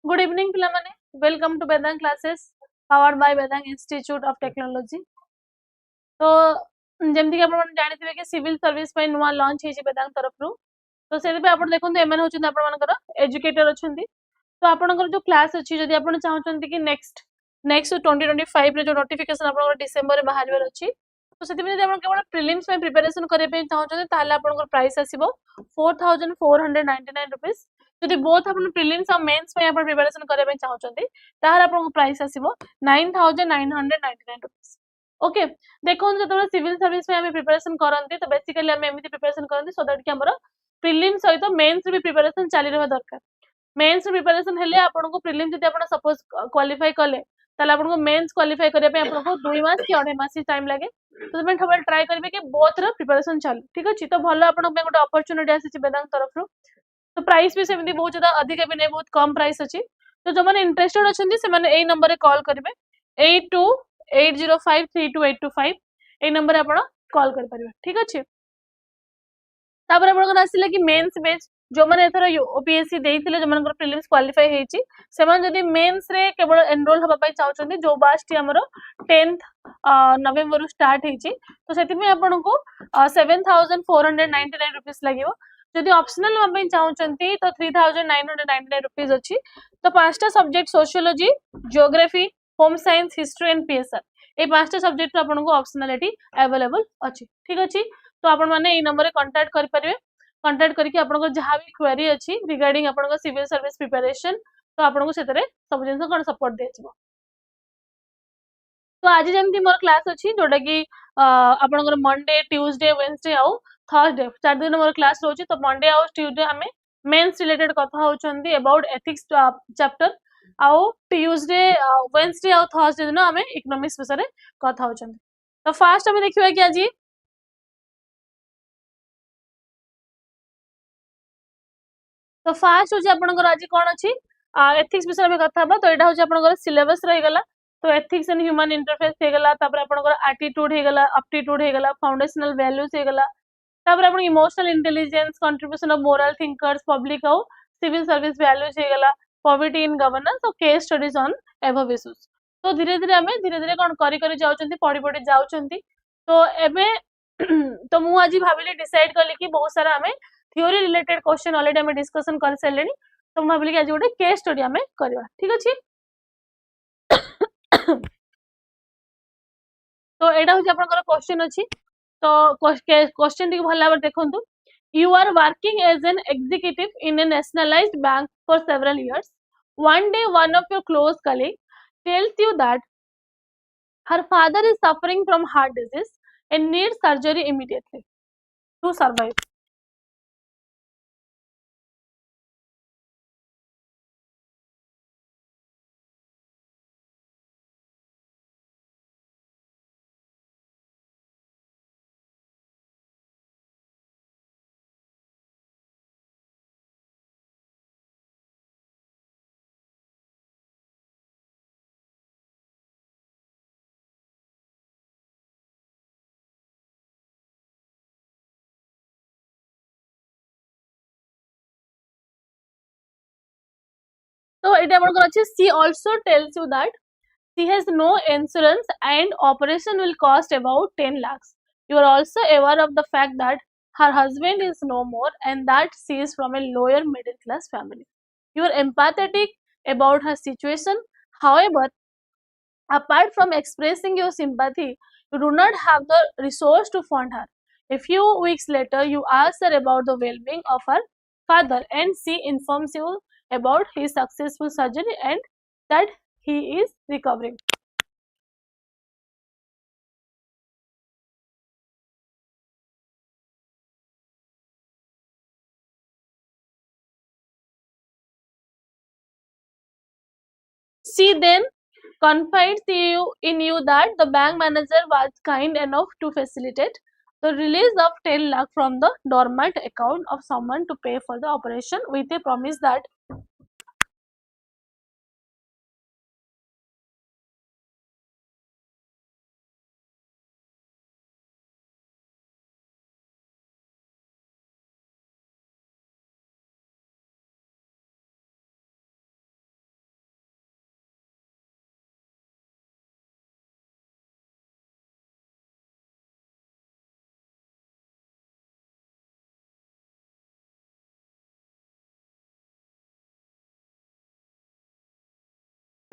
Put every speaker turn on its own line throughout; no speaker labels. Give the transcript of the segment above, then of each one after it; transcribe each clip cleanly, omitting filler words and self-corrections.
Good evening, Pilamane. Welcome to Vedang Classes, powered by Vedang Institute of Technology. तो जमती आप जानते कि सिविल सर्विस पे नुआ लॉन्च होइछि वेदांत तरफ तो से आपण देखंतु एमन होचंदी आपण मानकर एजुकेटर अछंती तो आपनकर जो क्लास अछि जदि आपण चाहउचंती कि नेक्स्ट 2025 रे जो नोटिफिकेशन आपनकर डिसेंबर रे बाहरवर अछि तो सेति जदि आपण केवल प्रीलिम्स में प्रिपरेशन करे पे चाहउचंती ताले आपनकर प्राइस आसीबो 4499 रुपीस जदि बोथ आपण प्रीलिम्स और मेंस में आपण प्रिपरेशन करे पे चाहउचंती ताहार आपनकर प्राइस आसीबो 9999 रुपीस ओके देखो जो सिविल सर्विस में प्रिपरेशन करती तो बेसिकली आम एमती प्रिपरेशन करती सो दैट कि आम प्रिलिम्स सहित मेन्स भी प्रिपरेशन चली रहा दरकार मेन्स प्रिपरेशन हेले आपको प्रिलिम्स जब आप सपोज क्वालिफाई कले ताले आपको मेन्स क्वालिफाई करने पे आपको 2 मास कि 2.5 मास टाइम लगे तो तुम सबले ट्राई करेंगे कि बोथ रो प्रिपरेशन चालू ठीक अच्छे तो भलो आपन पे गोटे अपॉर्चुनिटी आसी वेदांत तरफ तो प्राइस भी सेमती बहुत ज्यादा अधिक भी नहीं बहुत कम प्राइस अच्छी तो जो मैंने इंटरेस्टेड अच्छे से मैंने नंबर रे कॉल करेंगे 8280532825 ए नंबर आपण कॉल कर परिबे ठीक अछि तापर आपण आसिले कि मेंस बेच जो माने एथर ओपीएससी देइथिले जो मानकर प्रीलिम्स क्वालिफाई हेछि सेमान जदि मेंस रे केवल एनरोल होबा पय चाहउचंदी जो बास्टी हमरो 10th नवंबर रु स्टार्ट हेछि तो सेति में आपण को 7499 रुपीस लागिवो जदि ऑप्शनल होबा पय चाहउचंती तो 3999 रुपीस अछि तो पांचटा subject sociology geography home science history and PSR ए पांचटा सब्जेक्ट आपन को ऑप्शनलिटी अवेलेबल अछि ठीक अछि तो आपण माने ए नंबर रे कांटेक्ट कर परिबे कांटेक्ट करके आपन को जहां भी क्वेरी अछि रिगार्डिंग आपन को सिविल सर्विस प्रिपरेशन तो आपन को सेतरे सब जिंस कोन सपोर्ट देछबो तो आज जेमती मोर क्लास अछि जोटा कि आपन को मंडे ट्यूसडे वेडनेसडे आउ थर्सडे चार दिन मोर क्लास रोछि तो मंडे आउ ट्यूसडे हमें मेंस रिलेटेड कथा होचंदी अबाउट एथिक्स चैप्टर आउ ट्यूसडे वेडनेसडे आउ थर्सडे दिन हमें इकोनॉमिक्स विषय रे कथा होचंदी तो फास्ट हमें देखिबा कि आज तो फास्ट होची आपनकर आज कोन अछि एथिक्स विषय में कथा बा तो एटा होची आपनकर सिलेबस रहि गला तो एथिक्स एंड ह्यूमन इंटरफेस हे गला तापर आपनकर एटीट्यूड हे गला एप्टीट्यूड हे गला फाउंडेशनल वैल्यूज हे गला तापर आपन emotional intelligence contribution of moral thinkers public और सिविल सर्विस वैल्यूज हे गला पॉवर्टी इन गवर्नेंस और case studies on above issues तो धीरे धीरे हमें धीरे धीरे कोन करी करी जाउचंती पढी पढी जाउचंती तो एबे तो मु आज भाबिली डिसाइड करली कि बहुत सारा हमें थ्योरी रिलेटेड क्वेश्चन ऑलरेडी हमें डिस्कशन कर सलेनी तो मु भाबिली कि आज गोटे केस स्टडी हमें करबा ठीक अछि तो एटा होची आपनकर क्वेश्चन अछि तो क्वेश्चन टी भला भाबे देखंतु you are working as an executive in a nationalized bank for several years one day one of your close colleague tells you that her father is suffering from heart disease and needs surgery immediately to survive so it आपनकर she also tells you that she has no insurance and operation will cost about 10 lakhs. You are also aware of the fact that her husband is no more and that she is from a lower middle class family. You are empathetic about her situation. However, apart from expressing your sympathy, you do not have the resource to fund her. A few weeks later, you ask her about the well-being of her father and she informs you about his successful surgery and that he is recovering. She then confides in you that the bank manager was kind enough to facilitate the release of 10 lakh from the dormant account of someone to pay for the operation with a promise that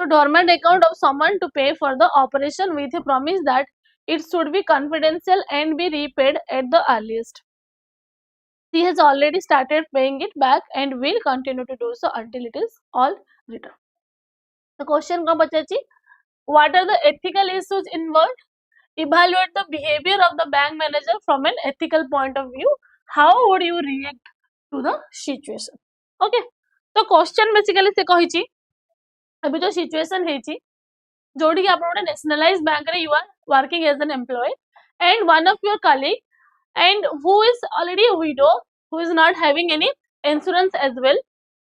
So dormant account of someone to pay for the operation with a promise that it should be confidential and be repaid at the earliest. She has already started paying it back and will continue to do so until it is all returned. The question comes, what are the ethical issues involved? Evaluate the behavior of the bank manager from an ethical point of view. How would you react to the situation? Okay. So question basically से कहिची अभी जो situation है जोड़ी कि आप nationalized bank रे you are working as an employee and one of your colleague and who is already a widow, who is not having any insurance as well.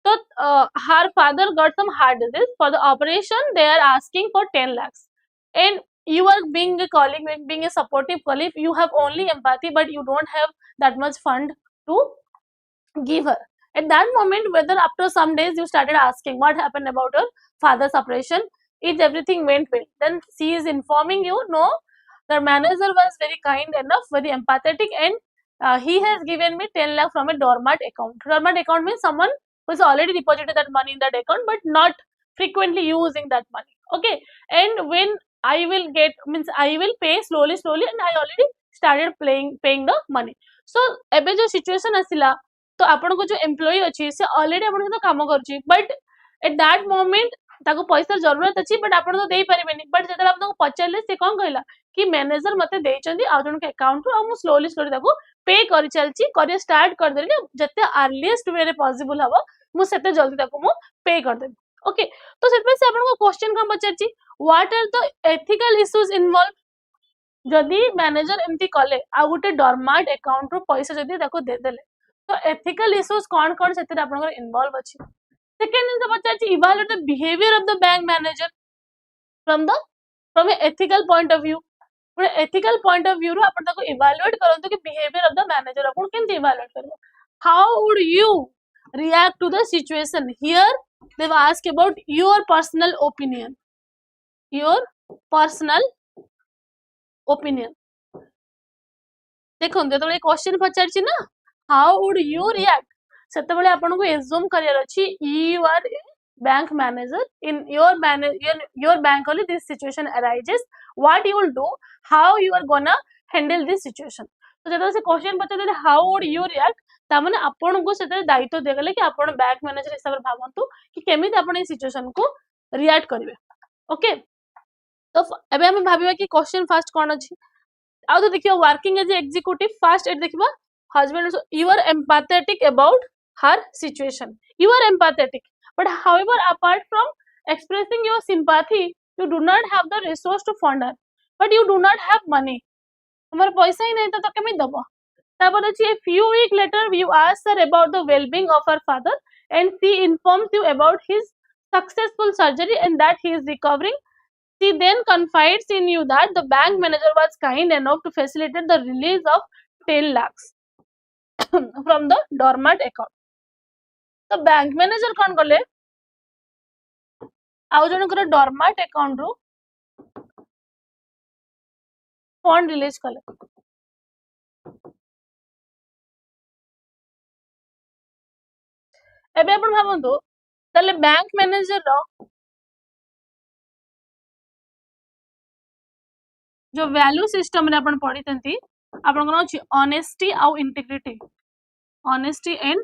So her father got some heart disease. For the operation they are asking for 10 lakhs and you are being a colleague, being a supportive colleague, you have only empathy but you don't have that much fund to give her. At that moment, whether after some days you started asking what happened about your father's operation, if everything went well, then she is informing you, no, the manager was very kind enough, very empathetic, and he has given me 10 lakh from a dormant account. Dormant account means someone who has already deposited that money in that account but not frequently using that money. Okay, and when I will get, means I will pay slowly and I already started paying the money. So एबे जो situation आसिला तो आपण को जो employee अछि से already आपण तो काम करछि बट एट दैट मोमेंट ताको पैसा जरूरत अछि बट आपण तो देई परिबेनी बट जतरा आपण को पचारले से कोन कहला कि मैनेजर मते देइचंदी आ जन के अकाउंट रो हम स्लोली ताको पे करि चलछि करिया स्टार्ट कर देली जते अर्लीस्ट वे रे पॉसिबल हबो मु सेते जल्दी ताको मु पे कर देबी. ओके तो सेतबे से आपण को क्वेश्चन कोन पचारछि what are the ethical issues involve जदी मैनेजर एमती कले आ गुटे डॉर्मेंट अकाउंट रो पैसा जदी ताको दे देले तो एथिकल इश्यूज कौन से इन्वॉल्व अच्छी. सेकेंड जिन पचार evaluate the behaviour of the bank manager from a ethical point of view. Ethical point of view रो आपण ताको इवालुएट करंतु कि बिहेवियर ऑफ द मैनेजर आपण केमती इवालुएट करबो. How would you react to the situation. Here they ask about your personal opinion. Your personal opinion देखो जो क्वेश्चन पचार ना how would you react सेते बेले आपन को assume करियर अछि you are bank manager in your bank only this situation arises what you will do how you are gonna handle this situation. तो जब से question Pachar how would you react ता माने आपन को सेते दायित्व देगले कि आपन बैंक मैनेजर हिसाब रे भाबंतु कि केमिति आपन ए सिचुएशन को रिएक्ट करिवे. ओके तो एबे हम भाबिबा कि क्वेश्चन फर्स्ट कोन अछि आ तो देखियो वर्किंग एज एग्जीक्यूटिव फर्स्ट एट देखिबा husband also you are empathetic about her situation. You are empathetic but however apart from expressing your sympathy you do not have the resource to fund her but you do not have money. तुम्हारे पैसा ही नहीं तो केमिति दबो. तापर अछि a few weeks later you ask her about the well-being of her father and she informs you about his successful surgery and that he is recovering. She then confides in you that the bank manager was kind enough to facilitate the release of 10 lakhs from the dormant account. तो bank manager कौन कले आउ जन dormant account रो fund release कले. एबे आपण भाबंतु तले bank manager रो जो वैल्यू सिस्टम रे आपण पढितंती आपण कोन अछि ऑनेस्टी आउ integrity. Honesty and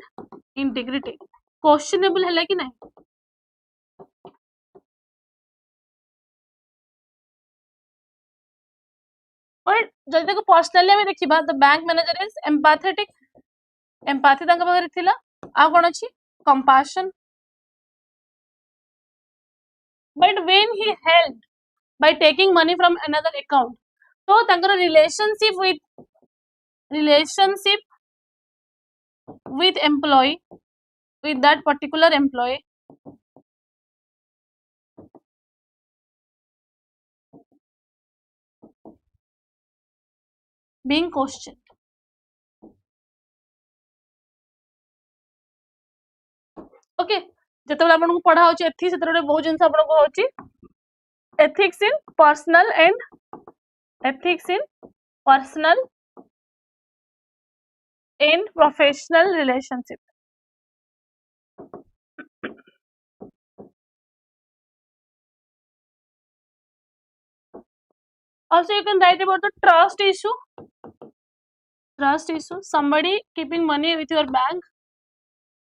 integrity questionable है कि नहीं. बट जदि देखो पर्सनली हमें देखिबा the bank manager is empathetic. Empathy तांका पाखरे थिला आ कोन अछि compassion but when he helped by taking money from another account so तांकर relationship with employee with that particular employee being questioned. Okay जेतबेला आपन को पढ़ा होची एथि सेतरे बहुत जिंस आपन को होची ethics in personal and professional relationship. Also you can write about the trust issue. Trust issue, somebody keeping money with your bank,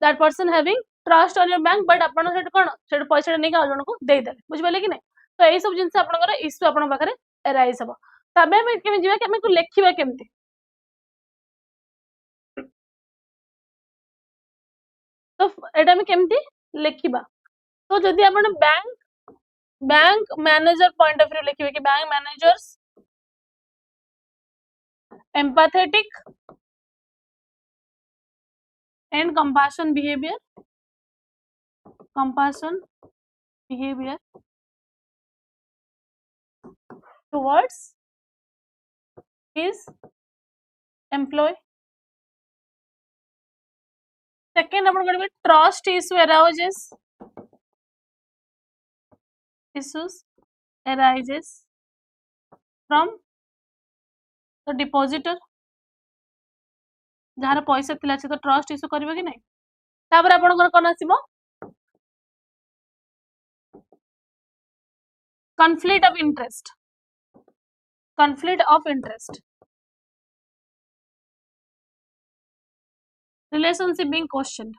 that person having trust on your bank, but आपण सेट कोन set पैसा नै का जण को दे देले, बुझ पाले कि नै? तो एई सब जिंस आपनकर इश्यू आपन पाखरे अराइज हबो। तबे हम केमे जिबा कि हम को लेखिबा केमती, तो एटा में केमती लेखिबा। तो जदि आपण bank manager point of view लिखिबे कि bank managers empathetic and compassion behavior towards his employee. Second आपण करबे trust issue arises from the depositor, jar पैसा थिला से तो ट्रस्ट इश्यू करबे कि नै। तापर आपण कोन आसीबो conflict of interest, relationship being questioned,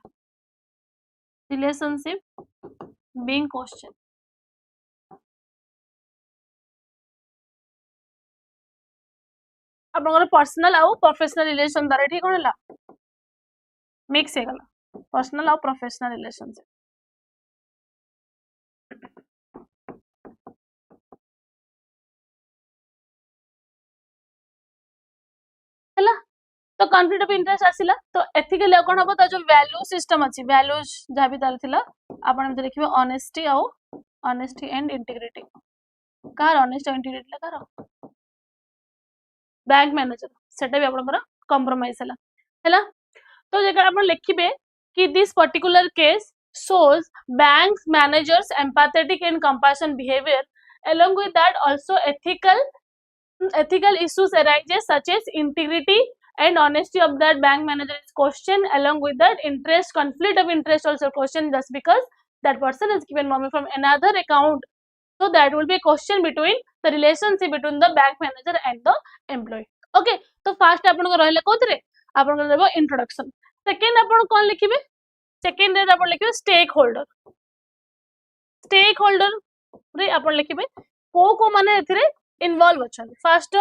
आपनकर पर्सनल आउ प्रोफेशनल रिलेशन द्वारा ठीक होनला मिक्स हे गला, पर्सनल आउ प्रोफेशनल रिलेशनशिप। हला तो कॉन्फ्लिक्ट ऑफ इंटरेस्ट आसिला, तो एथिकली कोन हबो त जो वैल्यू सिस्टम अछि, वैल्यूज जा भी ताल थिला आपण हम देखिबे ऑनेस्टी एंड इंटीग्रिटी। कार ऑनेस्ट एंड इंटीग्रिटी ला कार बैंक मैनेजर सेटा भी आपनकर कंप्रोमाइज हला। तो जेकर आपण लिखिबे कि this particular case shows bank managers empathetic and compassion behavior, along with that also ethical issues arises such as integrity and honesty of that bank manager is questioned, along with that conflict of interest also questioned, just because that person has given money from another account, so that will be a question between the relationship between the bank manager and the employee. Okay, तो first आपण को रहले कोथरे आपण को देबो introduction. Second आपण कोन लिखिबे, second रे आपण लिखिबे स्टेक होल्डर रे आपण लिखिबे को माने एथिरे इन्वॉल्व अछन। फर्स्ट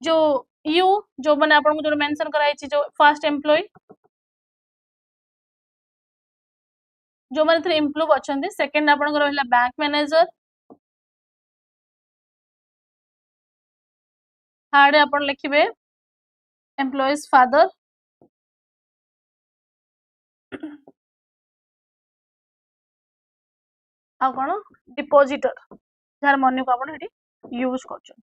जो यू जो माने आपण को जो मेंशन कराई छी, जो फर्स्ट एम्प्लॉय जो माने एथिरे इम्प्रूव अछन। सेकंड आपण को रहला बैंक मैनेजर, थर्ड आपण लिखिबे एम्प्लॉयज फादर, आ कोन डिपोजिटर जार मनी को आपण एठी यूज करछन।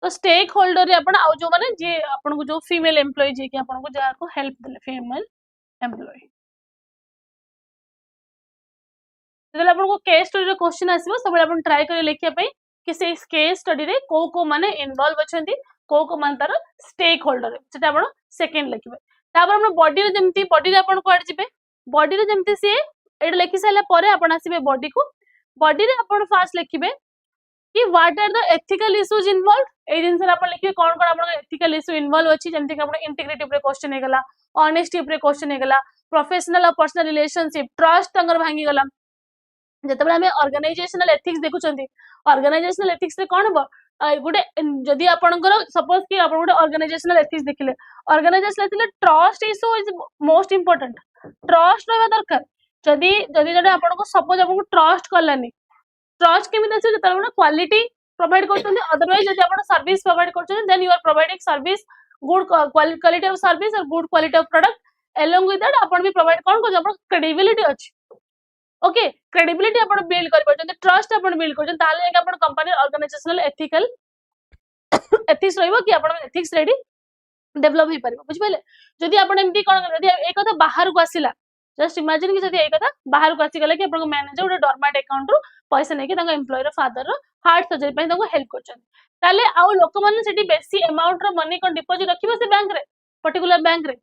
तो स्टेक होल्डर रे आपण आउ जो माने जे आपण को जो फीमेल एम्प्लॉय जे कि आपण को जार को हेल्प देले फीमेल एम्प्लॉय, जदि आपण को केस स्टडी रे क्वेश्चन आसीबो सब आपण ट्राई करे लेखिया पई कि से केस स्टडी रे को माने इन्वॉल्व अछंती, को माने तार स्टेक होल्डर सेटा आपण सेकंड लिखिबे। तापर आपण बॉडी रे जेमती बॉडी रे आपण कोड जिबे, बॉडी रे जेमती से एड लिखि साला परे आपण आसीबे बॉडी को। बॉडी रे आपण फास्ट लिखिबे कि what are the ethical issues involve, ए जिंस आपण लिखिबे कोन कोन आपण एथिकल इश्यू इन्वॉल्व अछि, जेमती कि आपण इंटीग्रिटी ऊपर क्वेश्चन हे गला, ऑनेस्टी ऊपर क्वेश्चन हे गला, प्रोफेशनल और पर्सनल रिलेशनशिप, ट्रस्ट तंगर भांगी गला। जते बेला हमें ऑर्गेनाइजेशनल एथिक्स देखुचंती, ऑर्गेनाइजेशनल एथिक्स रे कोन हबो गुडे जदि आपनकर सपोज कि आपण गुडे ऑर्गेनाइजेशनल एथिक्स देखिले, organisational ethics trust issue is most important, trust रहबा दरकार। जदि जदि आपण को सपोज आपण को ट्रस्ट करलानी, ट्रस्ट केमिति आसे जते आपण क्वालिटी प्रोवाइड करछन, अदरवाइज जदि आपण सर्विस प्रोवाइड करछन then you are providing service good quality of service और good quality of product, along with that आपण भी प्रोवाइड कोन को आपण क्रेडिबिलिटी अछि। ओके, क्रेडिबिलिटी आपण बिल्ड कर परछन, ट्रस्ट आपण बिल्ड करछन, ताले कि आपण कंपनी ऑर्गेनाइजेशनल एथिकल एथिक्स रहइबो कि आपण एथिक्स रेडी डेवलप हे परबो, बुझ पले। जदि आपण एमती कोन जदि ए कथा बाहर को आसिला, जस्ट इमेजिन कि जदि ए कथा बाहर को आसी गले कि आपण मैनेजर उडे डॉर्मेंट अकाउंट रु पैसा नै कि तांगा एम्प्लॉयर फादर रो हार्ट सर्जरी पई तांको हेल्प करछन, ताले आउ लोक माने सेठी बेसी अमाउंट रो मनी कोन डिपॉजिट रखिबो से बैंक रे, पर्टिकुलर बैंक रे,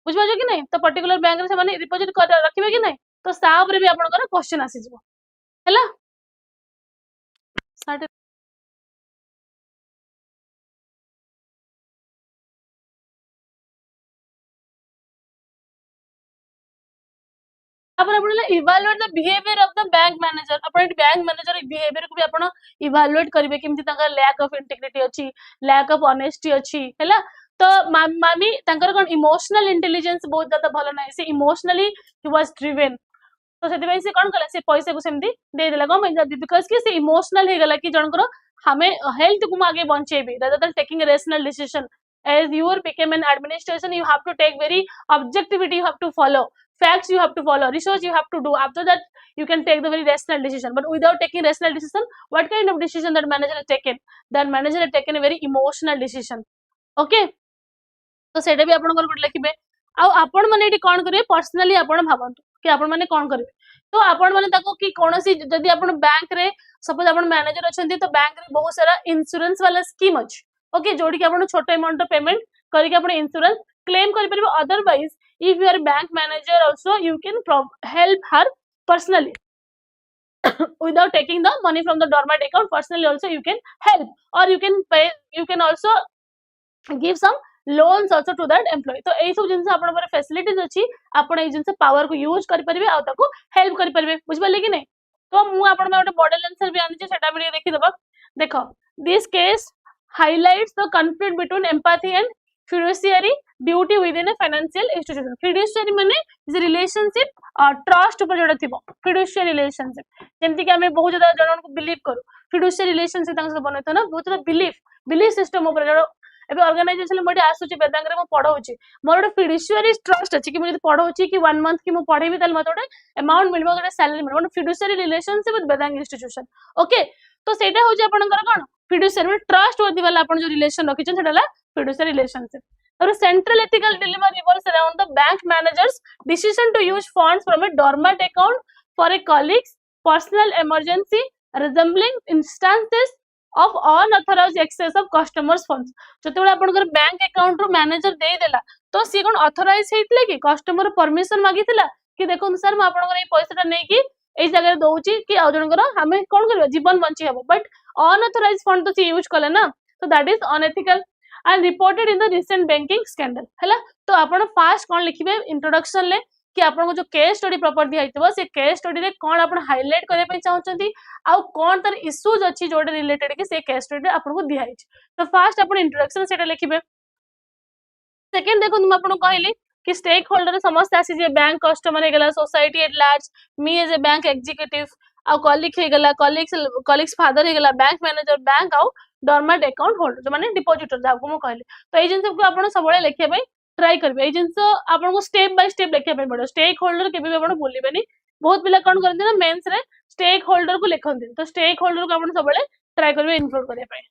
बुझ पाजो कि नै। तो पर्टिकुलर बैंक रे से माने डिपॉजिट कर रखिबे कि नै, तो सा ऊपर भी आपनकर क्वेश्चन आसी जिवो हला। 30 तापर आपण evaluate the behaviour of the bank manager आपण बैंक मैनेजर बिहेवियर को भी आपण इवालुएट करिवे केमति तांका लैक ऑफ इंटीग्रिटी अछि लैक ऑफ ऑनेस्टी अछि हैला तो मामी तांकर कोन इमोशनल इंटेलिजेंस बहुत ज्यादा भलो नै से इमोशनली ही वाज ड्रिवन तो से से कौन कला से पैसा को सेमती दे देला कम बिकॉज कि से इमोशनल हे गला कि जनकर हमें हेल्थ को आगे बंचेबे rather than taking a rational decision as you became an administration you have to take very objectivity you have to follow facts you have to follow research you have to do after that you can take the very rational decision but without taking rational decision what kind of decision that manager has taken that manager has taken a very emotional decision okay तो सेटा भी आपण कोन लिखिबे आ आपण माने eighty कोन करिवे personally आपण भाबंतु कि आपण माने कोन करिवे तो आपण माने ताको कि कोनोसी जदी आपण बैंक रे सपोज आपण मैनेजर अछंती तो बैंक रे बहुत सारा इंश्योरेंस वाला स्कीम अछि ओके जोडी कि आपण छोटे अमाउंट पेमेंट करि कि आपण इंश्योरेंस क्लेम करि परिबे otherwise if you are bank manager also you can help her personally without taking the money from the dormant account personally also you can help or you can pay you can also give some loans also to that employee तो एई सब जिंस आपण पर facilities अछि आपण एई जिंस power को use करि परिबे आ ताको हेल्प करि परिबे बुझ पाले कि नै तो मु आपण में ଗୋଟେ मॉडल आंसर भी आनि सेटा भी देखि देबा देखो this case highlights the conflict between empathy and fiduciary duty within a financial institution fiduciary माने is a relationship trust ऊपर जोड़ा थिबो fiduciary relationship जेंति कि हमें बहुत ज्यादा जनन को बिलीव करू fiduciary relationship तांग से बनैतो ना बहुत ज्यादा बिलीफ सिस्टम ऊपर जोड़ा एबे ऑर्गेनाइजेशन मोटे आसुची वेदांग रे मो पढौची मोर ଗୋଟେ fiduciary trust अछि कि मु जदी पढौची कि 1 मंथ कि मु पढेबी ताल मते ଗୋଟେ अमाउंट मिलबो ଗୋଟେ सैलरी मिलबो fiduciary relationship with Vedang institution okay तो सेटा होची आपनकर कोन fiduciary ट्रस्ट वर्दी वाला आपण जो रिलेशन रखिछन सेटाला fiduciary relationship और central ethical dilemma revolves around the bank manager's decision to use funds from a dormant account for a colleague's personal emergency resembling instances of unauthorized access of customers funds जतबेला आपनकर bank account रो manager दे देला तो सी कोन authorise हेतले कि customer permission मागितला कि देखो सर म आपनकर ए पैसाटा नै कि ए जगह दोउची कि आ जनकर हमें कोन करबा जीवन बंची हबो बट unauthorized fund तो सी यूज कले ना तो that is unethical and reported in the recent banking scandal हैला तो आपण फास्ट कोन लिखिबे इंट्रोडक्शन ले कि आपण को जो केस स्टडी प्रॉपर दिया हितबो से केस स्टडी रे कोन आपण हाईलाइट करे पई चाहउचंती आ कोन तर इश्यूज अछि जोडे रिलेटेड कि से केस स्टडी रे आपण को दिया हिच तो फास्ट आपण इंट्रोडक्शन सेटा लिखिबे सेकंड देखो तुम आपण कहली कि स्टेक होल्डर समस्त आसी जे बैंक कस्टमर हे गेला society at large me as a bank executive आ कॉलिग हे गेला कॉलिग्स फादर हे गेला बैंक मैनेजर बैंक आउ डॉर्मेंट अकाउंट होल्डर जो माने डिपॉजिटर जाको मो कहली तो ए जिंस को आपण सबले लिखे पई ट्राई करबे ए जिंस आपण को स्टेप बाय स्टेप लिखे पई पड़ो स्टेक होल्डर केबे भी आपण भूलिबेनी बहुत पिला कोन करथि ना मेंस रे स्टेक होल्डर को लिखथि तो स्टेक होल्डर को आपण सबले ट्राई करबे इंक्लूड करे पई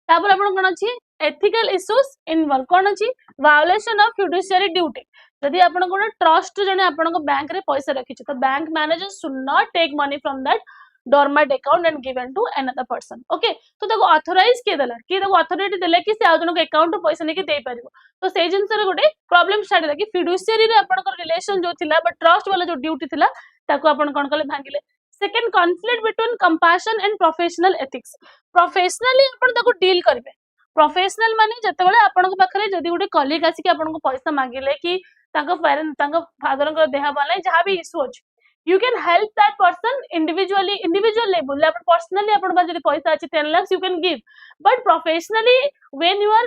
तापर आपण कोन अछि एथिकल इश्यूज इन्वॉल्व कोन अछि वायोलेशन ऑफ फिडुशियरी ड्यूटी यदि आपण कोन ट्रस्ट जने आपण को बैंक रे पैसा रखि छ तो bank manager should not take money from that dormant account and given to another person okay तो ताको ऑथराइज के देला कि ताको अथॉरिटी देला कि से आ जन को अकाउंट रो पैसा नेके दे परिबो तो से जिंस रे गोटे प्रॉब्लम स्टार्ट होला कि फिडुशियरी रे आपण को रिलेशन जो थिला बट ट्रस्ट वाला जो ड्यूटी थिला ताको आपण कोन कले भांगिले second conflict between compassion and professional ethics professionally आपण ताको डील करबे प्रोफेशनल माने जते बेले आपण को पाखरे जदी गुटे कलीग आसी कि आपण को पैसा मांगिले कि ताको पेरेंट ताको फादर को देहा वाला जहां भी इशू अछि you can help that person individual level अपन पर्सनली अपन बा जदी पैसा अछि 10 lakh you can give but professionally when your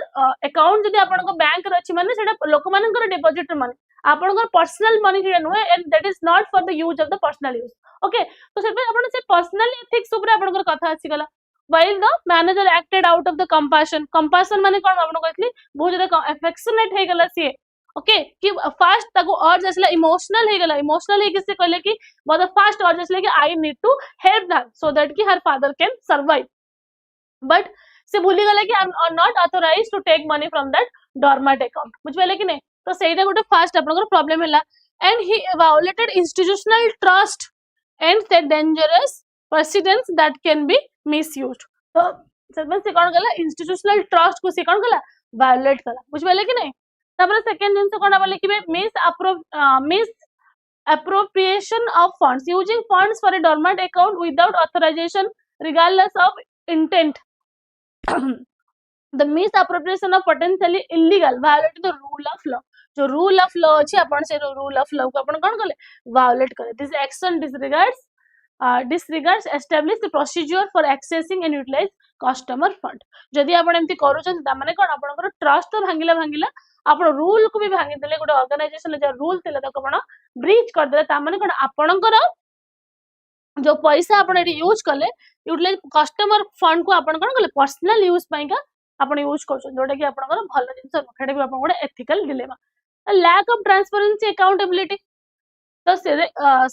account जदी अपन को बैंक रे अछि माने सेटा लोक मानकर डिपॉजिट माने अपन को पर्सनल मनी जे no and that is not for the use of the personal use okay तो से अपन से पर्सनल एथिक्स ऊपर अपन को कथा अछि गला while the manager acted out of the compassion माने कोन अपन कहतली बहुत ज्यादा affectionate हे गला सी ओके कि फास्ट ताको अर्ज असला इमोशनल हे गला इमोशनल हे किसे कहले कि बहुत फास्ट अर्ज असले कि I need to help that so that कि her father can survive but से भूली गला कि I am not authorized to take money from that dormant account बुझबेले कि नै तो सेटा गोटे फास्ट आपन प्रॉब्लम हैला and he violated institutional trust and set dangerous precedents that can be misused तो से कौन कला इंस्टीट्यूशनल ट्रस्ट को से कौन कला वायोलेट कला बुझिपाले कि नहीं तापर सेकंड जिंस कोन बोले कि miss appropriation of funds using funds for a dormant account without authorization regardless of intent the misappropriation of potentially illegal violating the rule of law जो rule of law अछि अपन से rule of law को अपन कोन कले violate करे this action disregards established procedure for accessing and utilize customer fund जदि आपण एमती करूछन त माने कोन आपनकर ट्रस्ट भांगिला आपण रूल को भी भांगी देले गोटे ऑर्गेनाइजेशन जो रूल थिला त आपण ब्रीच कर देले त माने कोन आपनकर जो पैसा आपण एटी यूज कले यूटिलाइज कस्टमर फंड को आपण कोन कले पर्सनल यूज पई का आपण यूज करछन जोटा कि आपनकर भलो जिंस फेडे भी आपण गोटे ethical dilemma lack of transparency accountability the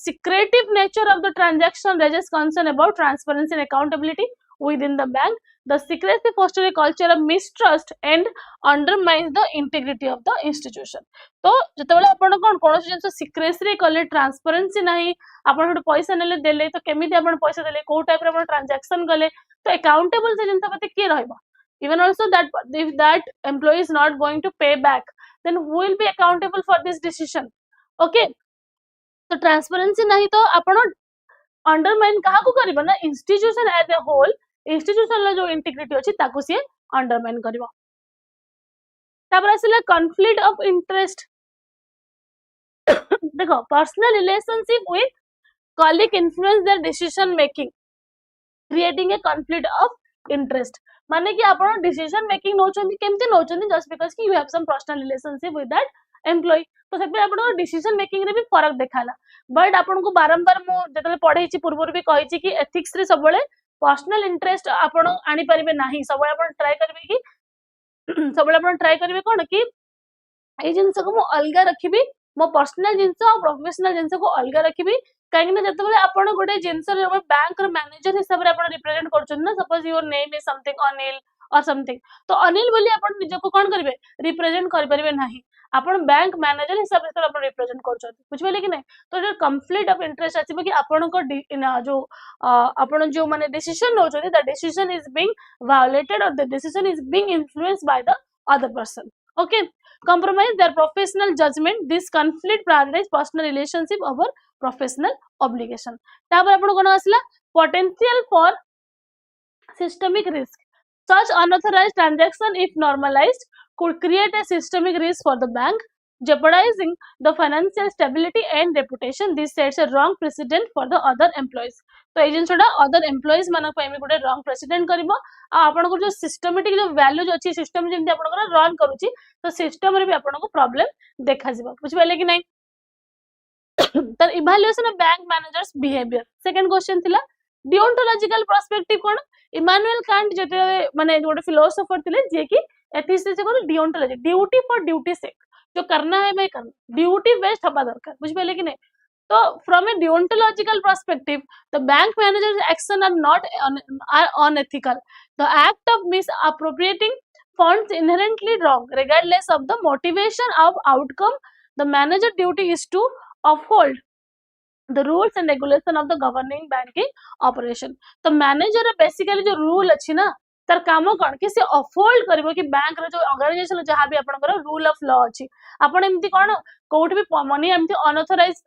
secretive nature of the transaction raises concern about transparency and accountability within the bank. The secrecy fosters a culture of mistrust and undermines the integrity of the institution. तो जतबेले आपण कोन जिंस secrecy रे कले transparency नाही आपण हट पैसा नेले देले तो केमिति आपण पैसा देले को टाइप रे आपण ट्रांजैक्शन कले तो accountable से जिंस पते के रहबो even also that if that employee is not going to pay back then who will be accountable for this decision. Okay, तो ट्रांसपेरेंसी नहीं तो आपण अंडरमाइन कहा को करबो ना institution as a whole institution लो जो इंटीग्रिटी अछि ताको से अंडरमाइन करबो तापर आसिला कॉन्फ्लिक्ट ऑफ इंटरेस्ट देखो personal relationship with colleague influence their decision making creating a conflict of interest माने कि आपण डिसीजन मेकिंग नोचंदी केमते नोचंदी जस्ट बिकॉज़ कि you have some personal relationship with that employee तो से आपण डिसीजन मेकिंग रे भी फरक देखाला बट आपण को बारंबार मो जतले पढैछि पूर्व भी कहिछि कि एथिक्स रे सबले पर्सनल इंटरेस्ट आपण आनी परिबे नाही सबले आपण ट्राई करबे कि सबले आपण ट्राई करबे कोन कि ए जिंस को मो अलगा रखिबी मो पर्सनल जिंस और प्रोफेशनल जिंस को अलगा रखिबी काहे ना जतले आपण गोटे जिंस रे बैंक रो मैनेजर हिसाब रे आपण रिप्रेजेंट करछन ना suppose your name is something Anil और समथिंग तो अनिल बोली आपण निज को कोन करबे रिप्रेजेंट कर परिबे नाही आपण बैंक मैनेजर हिसाब से आपण रिप्रेजेंट करछन बुझबेले कि नहीं तो जो कॉन्फ्लिक्ट ऑफ इंटरेस्ट आसीबो कि आपण को जो आपण जो माने डिसीजन नो छथि the decision is being violated और the decision is being influenced by the other person. Okay, compromise their professional judgment. This conflict prioritize personal relationship over professional obligation. तापर आपण कोन आसला potential for systemic risk. Such unauthorized transaction, if normalized, could create a systemic risk for the bank, jeopardizing the financial stability and reputation. This sets a wrong precedent for the other employees. तो ए जिनसोडा other employees मानक पई गोटे wrong president करबो आ आपन को जो systematic जो value जो अछि सिस्टम जेंति आपन को रन करूची तो सिस्टम रे भी आपन को प्रॉब्लम देखा जिवो बुझबेले कि नहीं. तो evaluation of bank managers behaviour second question थिला deontological perspective cone Emmanuel can't जेते माने गोटे फिलोसोफर थिले जे कि एथिक्स से कोन डिओंटोलॉजी ड्यूटी फॉर ड्यूटी सेक जो करना है भाई करना ड्यूटी बेस्ड हबा दरकार बुझबेले कि नहीं. So, from a deontological perspective, the bank manager's actions are unethical. The act of misappropriating funds inherently wrong, regardless of the motivation of outcome. The manager's duty is to uphold the rules and regulation of the governing banking operation. The manager basically जो rule अच्छी ना तर काम कौन कि से uphold करिवो कि bank रे जो ऑर्गेनाइजेशन जहां भी आपनकर रूल ऑफ लॉ अछि आपण एम्ति कोन कोठ भी मनी एम्ति अनऑथराइज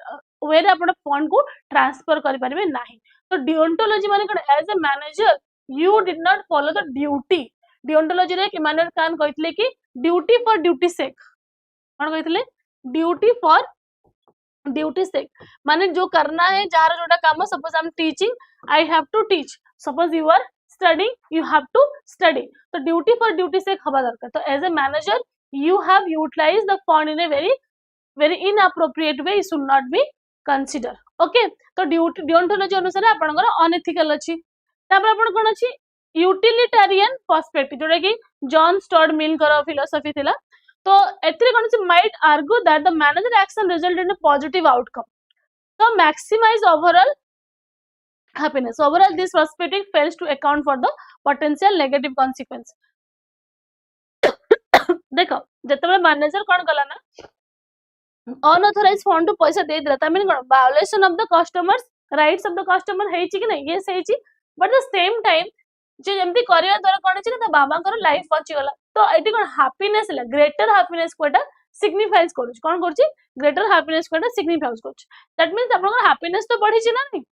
वे रे आपण फंड को ट्रांसफर करि परिबे नाही. तो डिओंटोलॉजी माने कोन as a manager you did not follow the duty. Deontology रे इमानुएल कांट कहितले कि ड्यूटी फॉर ड्यूटी सेक कोन कहितले ड्यूटी फॉर ड्यूटी सेक माने जो करना है जार जोटा काम suppose I am teaching I have to teach suppose you are studying you have to study so duty for duty से हवा दरकार. तो as a manager you have utilized the fund in a very inappropriate way. It should not be considered. Okay, तो deontology अनुसार आपनकर unethical अछि. तापर आपन कोन अछि utilitarian perspective जोटा कि जॉन स्टुअर्ट मिल कर फिलोसॉफी थिला. तो एथरे कोन अछि might argue that the manager action resulted in a positive outcome so maximize overall happiness. Overall, this perspective fails to account for the potential negative consequence. देखो जतबे manager कोन कला ना unauthorised fund to पैसा दे दिला मीन कोन violation of the customer's rights of the customer हेछि कि नहीं ये सही छी बट द सेम टाइम जे जमती करिया द्वारा कोन अछि त बाबा कर लाइफ बची गला तो एटी कोन हैप्पीनेस है ग्रेटर हैप्पीनेस कोटा सिग्निफाइज करूछ कोन करछि ग्रेटर हैप्पीनेस कोटा सिग्निफाइज करूछ दैट मींस आपन हैप्पीनेस तो बढ़ी छि ना नहीं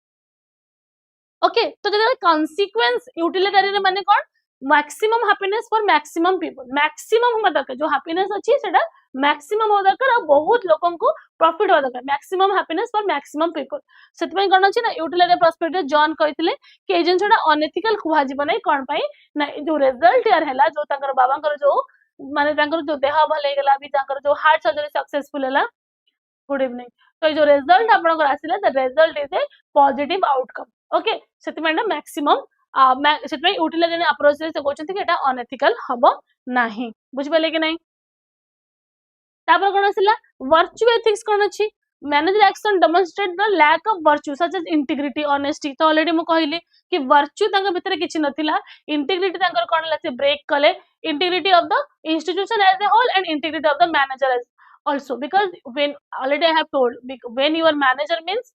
ओके तो जदि consequence utilitarian माने कोन maximum happiness for maximum people maximum हम दरकार जो हैप्पीनेस अछि सेटा मैक्सिमम हो दरकार और बहुत लोगन को प्रॉफिट हो दरकार maximum happiness for maximum people सेतपय कोन अछि ना यूटिलिटी पर्सपेक्टिव जॉन कहितले कि एजेंट अनएथिकल खुआ जीवन नै कोन पई ना जो रिजल्ट यार हैला जो ताकर बाबा कर जो माने ताकर जो देह भल हे गेला भी ताकर जो हार्ट सर्जरी सक्सेसफुल हैला गुड इवनिंग तो जो रिजल्ट आपन को आसिला the result is a positive outcome okay सेतपय ना मैक्सिमम सेतपय यूटिलिटी अप्रोच से कहउछंती कि एटा अनएथिकल हबो नाही बुझि पले कि नहीं तापर कोन आसिला वर्च्यू एथिक्स कोन अछि manager action demonstrate the lack of virtue such as integrity honesty तो ऑलरेडी मु कहली कि वर्च्यू तांका भितर किछि नथिला इंटीग्रिटी तांकर कोन ला से ब्रेक कले integrity of the institution as a whole and integrity of the manager as also because when already I have told when you are manager means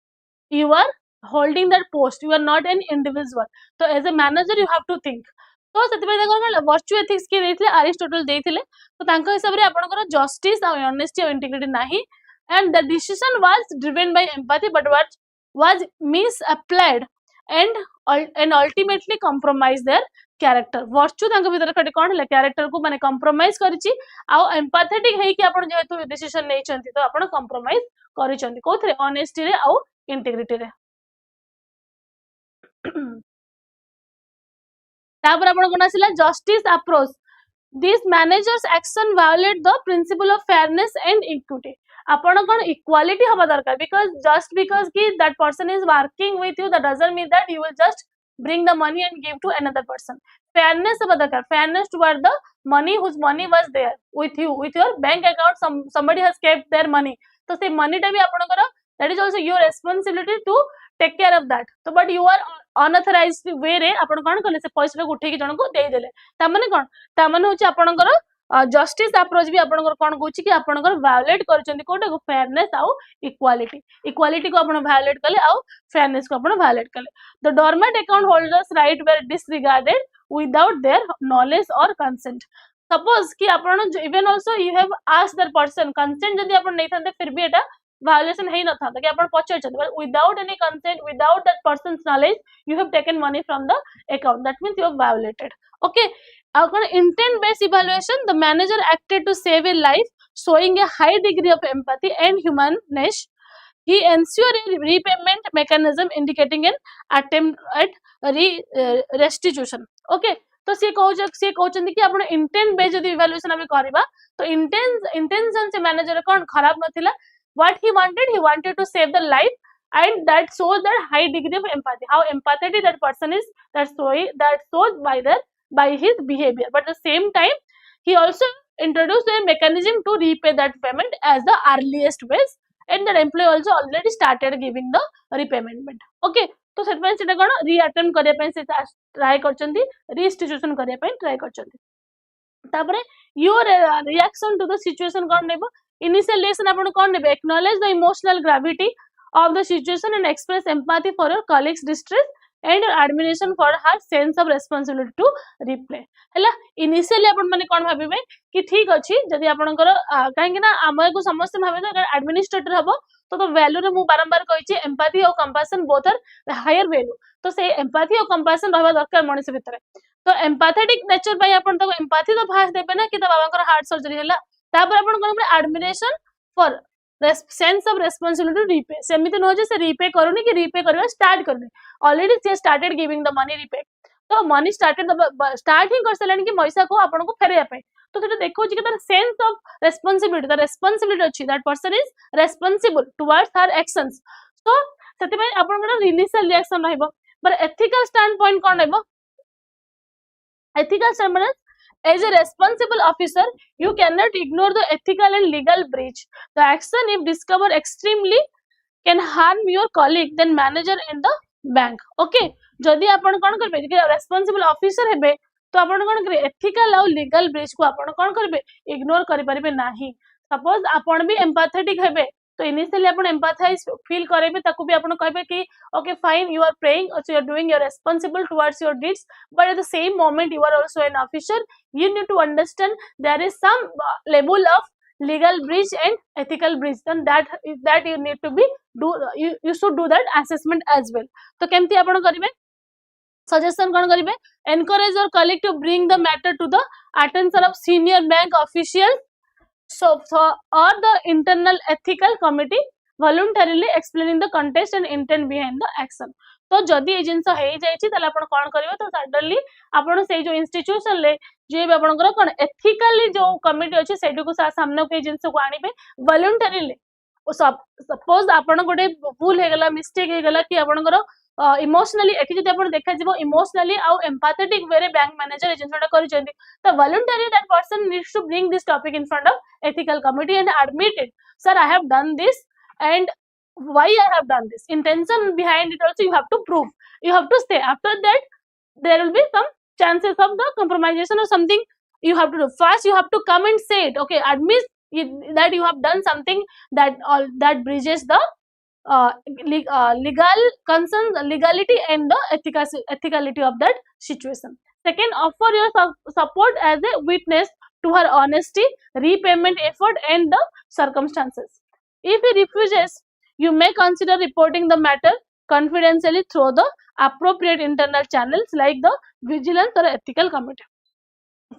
you are holding that post you are not an individual so as a manager you have to think तो सेतबे देखो virtue ethics के देथिले Aristotle देथिले तो तांका हिसाब रे आपनकर justice और honesty और इंटीग्रिटी नाही and the decision was driven by empathy but what was misapplied and ultimately compromised their character virtue तांका भीतर कटे कोन ले कैरेक्टर को माने कंप्रोमाइज करिछि आ एम्पैथेटिक है कि आपण जेहेतु डिसीजन नै छंती तो आपण कंप्रोमाइज करिछंती कोथरे ऑनेस्टी रे आ इंटीग्रिटी रे तापर आपण कोन आसिला justice approach this manager's action violate the principle of fairness and equity आपण कोन इक्वालिटी हबा दरकार बिकॉज कि that person is working with you that doesn't mean that you will just bring the money and give to another person fairness badakar fairness toward the money whose money was there with you with your bank account somebody has kept their money so say money ta bhi apan kara that is also your responsibility to take care of that so but you are unauthorized way re apan kon kale se paisa ko uthei ki jon ko dei dele ta mane hochi apan kara justice approach भी आपन कोन कहूची कि आपन violet करचंदी Kota को fairness आउ equality को आपन violate कले आउ फेयरनेस को आपन वायोलेट कले the dormant account holders right were disregarded without their knowledge और कंसेंट सपोज कि आपन even also you have asked that person consent जदी आपन नै थांते फिर भी एटा वायोलेशन है न था कि आपन पचरचंदी but without any consent without that person's knowledge you have taken money from the account that means you have violated okay intent based evaluation the manager acted to save a life showing a high degree of empathy and humanness he ensured a repayment mechanism indicating an attempt at restitution okay तो से कहउछन कि आपण intent based जदी evaluation हम करबा तो intention से manager कोन खराब नथिला what he wanted to save the life and that shows that high degree of empathy how empathetic that person is that shows by his behavior but at the same time he also introduced a mechanism to repay that payment as the earliest ways and that employee also already started giving the repayment okay तो set पे सेटा कोन reattempt करिया पे से try करचंदी restitution करिया पे try करचंदी तापरे your reaction to the situation कोन नेबो इनिशियल रिएक्शन आपण कोन नेबे acknowledge the emotional gravity of the situation and express empathy for your colleague's distress and your admiration for her sense of responsibility to repay हला initially आपण माने कोन भाबिबे कि ठीक अछि जदी आपनकर काहे कि ना हमय को समस्त भाबे तो एडमिनिस्ट्रेटर हबो तो वैल्यू रे मु बारंबार कहिछि एम्पैथी और compassion both are higher value तो से एम्पैथी और कंपैशन रहबा दरकार मनुष्य भितर तो एम्पैथेटिक नेचर पय आपण तो एम्पैथी तो फास्ट देबे ना कि त बाबांकर हार्ट सर्जरी हला तापर आपण कोन admiration for sense of responsibility to repay सेमिति न हो जे से रीपे करूनी कि रीपे करबा स्टार्ट करनी ऑलरेडी से started giving the money repay तो मनी स्टार्टेड स्टार्ट ही कर सलेन कि पैसा को आपन को फेरया पे तो सेटा देखो कि तर sense of responsibility the responsibility अछि that person is responsible towards her actions so सेति में आपन को इनिशियल रिएक्शन रहबो पर एथिकल स्टैंड पॉइंट कोन रहबो ethical stand as a responsible officer you cannot ignore the ethical and legal breach the action if discovered extremely can harm your colleague then manager in the bank okay जदि आपण कोन करबे कि responsible officer हेबे तो आपण कोन करे ethical और legal breach को आपण कोन करबे इग्नोर करि परिबे नाही सपोज आपण भी एम्पैथेटिक हेबे तो इनिशियली आपण एम्पैथाइज फील करेबे ताकू भी आपण कहबे कि okay fine you are praying और you are doing your responsible towards your deeds but at the same moment you are also an officer. You need to understand there is some level of legal breach and ethical breach, then that you need to be you should do that assessment as well. तो केमती आपण करिवे suggestion कौन करिवे encourage your colleague to bring the matter to the attention of senior bank officials or the internal ethical committee voluntarily explaining the context and intent behind the action. तो जदि ए जिंस हो जाइछि तले आपण कोन करिवे तो सडनली आपण से जो इंस्टीट्यूशन ले जे भी आपनकर कोन एथिकली जो कमिटी अछि सेडु को सामने के जिंस को आनिबे वॉलंटरीली सपोज आपण गोटे भूल हे गला मिस्टेक हे गला कि आपनकर इमोशनली एठी जदि आपण देखा जिवो इमोशनली आउ एम्पैथेटिक वे रे बैंक मैनेजर ए जिंसटा करिसेंती तो voluntary that person needs to bring this topic in front of ethical committee and admit it, sir I have done this and why I have done this, intention behind it also you have to prove, you have to say. After that there will be some chances of the compromisation or something you have to do. First you have to come and say it, okay, admit that you have done something that breaches the legal concerns, legality and the ethicality of that situation. Second, offer your support as a witness to her honesty, repayment effort and the circumstances. If he refuses, you may consider reporting the matter confidentially through the appropriate internal channels like the vigilance or ethical committee.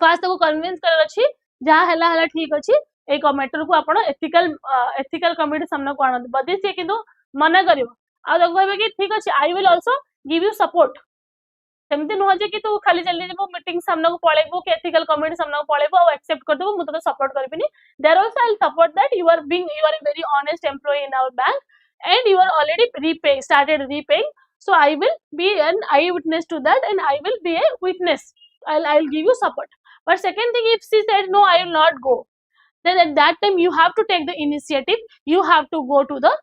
First को convince कर अछि जहा हला हला ठीक अछि a matter को आपण ethical committee सामने को आनंद बदे से किंतु मना करिवो आ कहबे कि ठीक अछि I will also give you support. सेमती नुह जे कि तू खाली चली जेबो मीटिंग सामने को पळेबो कि एथिकल कमिटी सामने को पळेबो और एक्सेप्ट कर देबो मु तो सपोर्ट करबिनी. There also I will support that you are a very honest employee in our bank and you are already started repaying, so I will be an eyewitness to that and I will be a witness. I'll give you support. But second thing, if she said no I will not go, then at that time you have to take the initiative, you have to go to the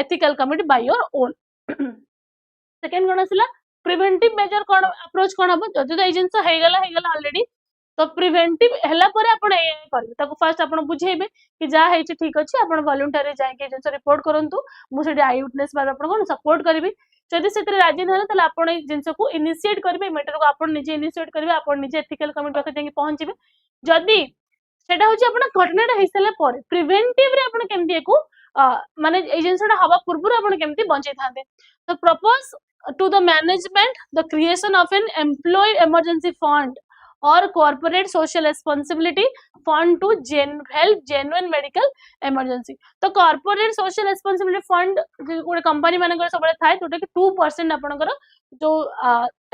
ethical committee by your own. Second कोन आसिला preventive measure कोन approach कोन हबो जदि ए जिंस हे गला already तो preventive हला परे आपण ए करबे ताको फर्स्ट आपण बुझेबे कि जा हे छि ठीक अछि आपण वॉलंटरी जाय के जिंस रिपोर्ट करंतु मु सेडी आई विटनेस बार आपण कोन सपोर्ट करबी जदि सेतरे राजी न तले आपण ए जिंस को इनिशिएट करबे मैटर को आपण निजे इनिशिएट करबे आपण निजे एथिकल कमिटी पाखे जाय पहुंचबे जदि सेटा होछि आपण घटनाटा हेसले परे प्रिवेंटिव रे आपण केमती एको माने ए जिंसटा हवा पूर्व आपण केमती बंचै थांते. तो propose to the management the creation of an employee emergency fund or corporate social responsibility fund to help genuine medical emergency. तो corporate social responsibility fund गोटे कंपनी मानकर सब थाए जोटा कि 2% आपनकर जो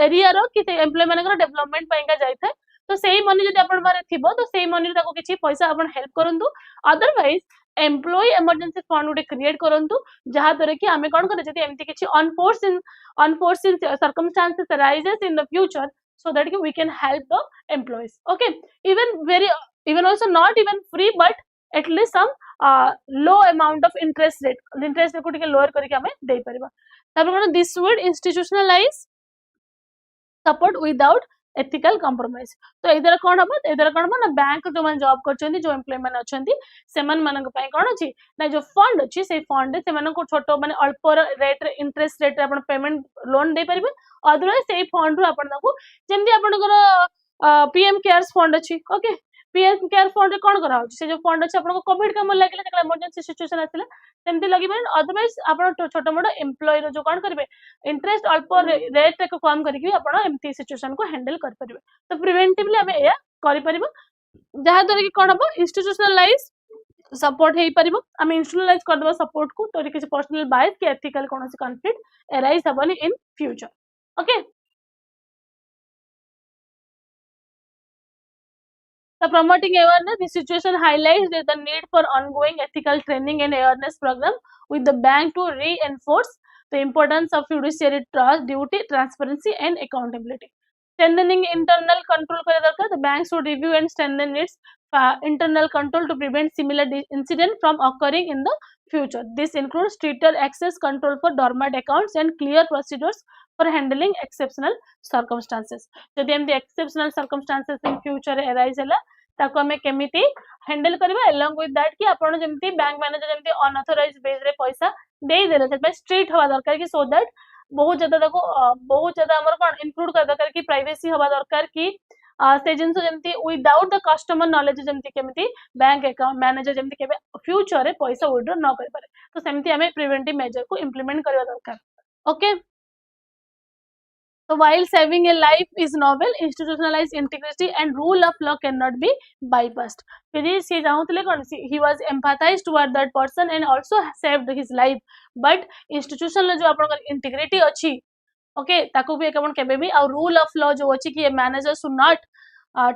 एरिया रो कि एम्प्लॉय मानकर डेवलपमेंट पइका जाय थाए तो सेही मनी जदि आपन बारे थिबो तो सेही मनी ताको किछि पैसा आपन हेल्प करंतु. अदरवाइज एम्प्लॉय इमरजेंसी फंड गोटे क्रिएट करंतु जहा द्वारा कि आमे कोन करे जदि एमती किछि unforeseen circumstances arises in the future so that we can help the employees. Okay, even also not even free but at least some low amount of interest rate को टिके लोअर करके हमें दे परिबा. तापर this would institutionalize support without ethical compromise. तो इधर कोन हबो ना bank जो मन जॉब करछन्ती जो एम्प्लॉय मन अछन्ती सेमन मानक पय कोन अछि ना जो फंड अछि से फंड से सेमन को छोटो माने अल्प रेट इंटरेस्ट रेट रे आपण पेमेंट लोन दे परिबे. अदरवाइज से फंड रो आपण को जेमदी आपनकर पीएम केयर्स फंड अछि. ओके, पीएम केयर फंड रे कोन करा होछि से जो फंड अछि आपण को कोविड काम लागले जेकला इमरजेंसी सिचुएशन आथिला सेमती लगी माने. अदरवाइज आपण छोटो मोटो एम्प्लॉय रो जो कोन करबे इंटरेस्ट अल्प रेट रे को कम करके आपण एमती सिचुएशन को हैंडल कर परिबे. तो प्रिवेंटिवली हमें या करि परिबो जहा द्वारा कि कोन हबो इंस्टीट्यूशनलाइज सपोर्ट हे परिबो. हम इंस्टीट्यूशनलाइज कर देबो सपोर्ट को तो किछि पर्सनल बायस कि एथिकल कोनोसी कॉन्फ्लिक्ट अराइज हबनी in future. Okay, the promoting awareness, this situation highlights the need for ongoing ethical training and awareness program with the bank to reinforce the importance of fiduciary trust, duty, transparency and accountability. Strengthening internal control करे दरकार. The bank should review and strengthen its internal control to prevent similar incident from occurring in the future. This includes stricter access control for dormant accounts and clear procedures for handling exceptional circumstances. जदि एमती exceptional circumstances in future arise हला ताको हमें केमिति handle करबा along with that कि आपण जेमति bank manager जेमति unauthorised base रे पैसा देई देले से स्ट्रिक्ट हवा दरकार कि सो दैट बहुत ज्यादा ताको बहुत ज्यादा हमर कोन इंक्लूड कर दरकार कि प्राइवेसी हवा दरकार कि से जिनस जेमति विदाउट द कस्टमर नॉलेज जेमति केमिति बैंक अकाउंट मैनेजर जेमति केबे फ्यूचर रे पैसा विथड्रॉ न कर पारे तो सेमति हमें प्रिवेंटिव मेजर को इंप्लीमेंट करबा दरकार okay So while saving a life is novel, institutionalized integrity and rule of law cannot be bypassed. फिर से चाहूँते कौन he was empathized toward that person and also saved his life. But institutional जो आपन integrity अच्छी, okay, ताको भी एक अपन केबे भी और rule of law जो अच्छी कि manager should not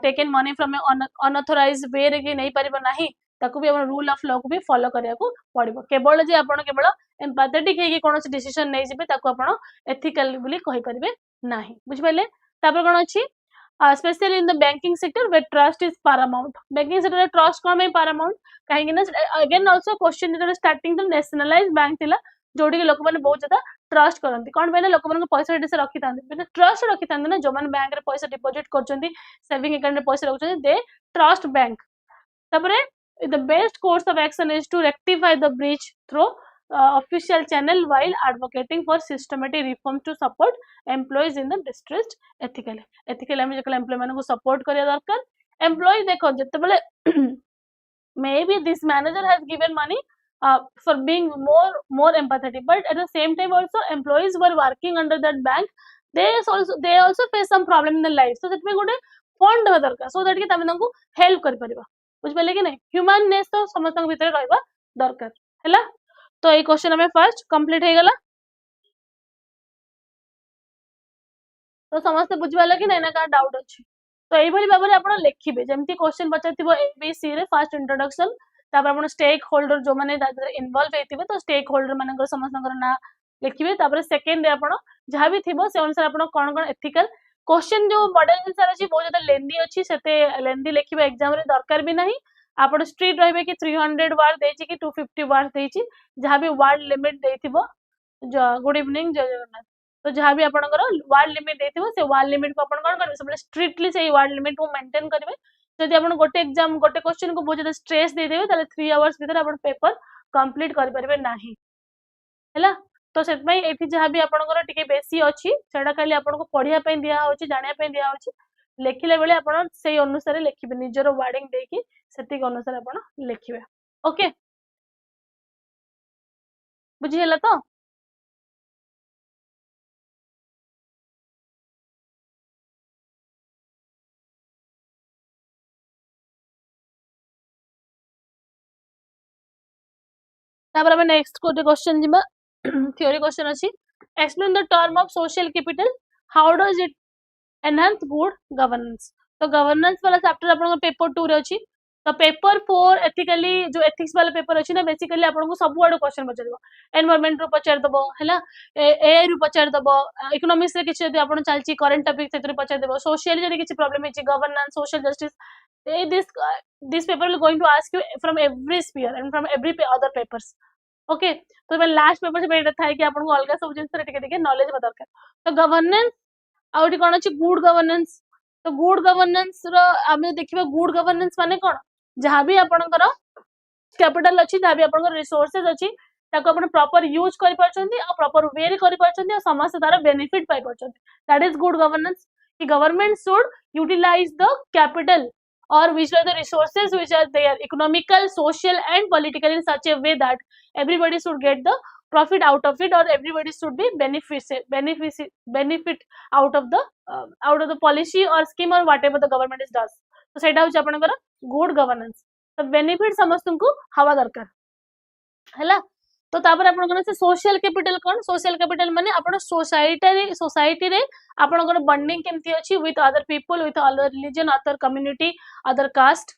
taken money from a unauthorized way रे कि नहीं परिबो नाही ताको भी अपन rule of law को भी follow करिया को पड़िबो केवल जे आपण केवल empathetic है कि कोनोसी डिसीजन नै जिबे ताको आपण ethical बोली कहि परिबे नाही बुझ पाले तापर कोन अछि specially in the banking sector where trust is paramount banking sector रे ट्रस्ट कोन में पैरामाउंट काहे कि ना अगेन आल्सो क्वेश्चन जे स्टार्टिंग तो नेशनलाइज बैंक थिला जोडी के लोक माने बहुत ज्यादा ट्रस्ट करंती कोन बने लोक माने पैसा एटे से रखि तांते बिना ट्रस्ट रखि तांते ना जो माने बैंक रे पैसा डिपॉजिट करचंती सेविंग अकाउंट रे पैसा रखचंती दे ट्रस्ट बैंक तापरे the best course of action is to rectify the breach through official channel while advocating for systematic reforms to support employees in the distressed ethically हमें जकला employ मानको support करिया दरकार employ देखो जते बेले maybe this manager has given money for being more empathetic but at the same time also employees were working under that bank they also face some problem in their life so that में गोटे fund हो दरकार so that कि तमे तंको help कर परिबा बुझ पाले कि नै ह्यूमननेस तो समस्त भीतर रहबा दरकार हैला तो ये क्वेश्चन हमें फर्स्ट कंप्लीट हो गला तो समस्त बुझवाला कि ना का डाउट अछि तो एई भली बाबरे आपण लिखिबे जेमति क्वेश्चन पचाथिबो एबीसी रे फर्स्ट इंट्रोडक्शन तापर आपण स्टेक होल्डर जो माने इन्वॉल्व हेतिबे तो स्टेक होल्डर मानकर समस्तकर ना लिखिबे तापर सेकंड रे आपण जहा भी थिबो से अनुसार आपण कोन कोन एथिकल क्वेश्चन जो मॉडल अनुसार अछि बहुत ज्यादा लेंदी अछि सेते लेंदी लिखिबे एग्जाम रे दरकार भी नहीं आपण स्ट्रिक्ट रहबे कि 300 वर्ड देछि कि 250 वर्ड देछि जहाँ भी वर्ड लिमिट देथिबो गुड इवनिंग जय जगन्नाथ तो जहाँ भी आपनकर वर्ड लिमिट देथिबो से वर्ड लिमिट को आपण कोन करबे सब स्ट्रिक्टली से वर्ड लिमिट को मेंटेन करबे जदि आपण गोटे एग्जाम गोटे क्वेश्चन को बहुत ज्यादा स्ट्रेस दे देबे ताले 3 आवर्स भीतर आपण पेपर कंप्लीट कर परबे नाही हैला तो सेत पई एथि जहाँ भी आपनकर टिके बेसी अछि सेडा खाली आपण को पढिया पई दिया होछि जानिया पई दिया होछि लेखिले बेले आपण सेही अनुसार लिखिबे निजरो वर्डिंग देकी सेति के अनुसार आपण लिखिबे ओके बुझी हला तो तापर हम नेक्स्ट को क्वेश्चन जिमा थ्योरी क्वेश्चन अछि explain the term of social capital how does it enhance good governance तो गवर्नेंस वाला चैप्टर आपन पेपर 2 रे अछि तो पेपर 4 एथिकली जो एथिक्स वाला पेपर अछि ना बेसिकली आपन को सब वाला क्वेश्चन पचारबो एनवायरनमेंट रो पचार दबो हैला एआई रो पचार दबो इकोनॉमिक्स रे किछ यदि आपन चालची करंट टॉपिक सेतरे पचार देबो सोशली जदि किछ प्रॉब्लम अछि governance social justice this paper will going to ask you from every sphere and from every other papers okay तो मैं लास्ट पेपर से बेटा था कि आपन को अलगा सब जिंस रे टिके नॉलेज बा दरकार तो गवर्नेंस आउटी कोन अछि गुड गवर्नेंस तो गुड गवर्नेंस रो हम देखिबा गुड गवर्नेंस माने कोन जहां भी आपनकर कैपिटल अछि जहां भी आपनकर रिसोर्सेज अछि ताको अपन प्रॉपर यूज करि परछंती आ प्रॉपर वे रे करि परछंती आ समस्त तार बेनिफिट पाइ परछंती दैट इज गुड गवर्नेंस कि government should utilize the capital or which are the resources which are there economical social and political in such a way that everybody should get the profit out of it or everybody should be benefit out of the policy or scheme or whatever the government is does so सेटा होछ आपनकर good governance तो benefit समस्त को हवा दरकार हैला तो तापर आपन कोन से सोशल कैपिटल कोन सोशल कैपिटल माने आपन सोसाइटी रे आपन कोन बॉन्डिंग केमती अछि with other people with other religion other community other caste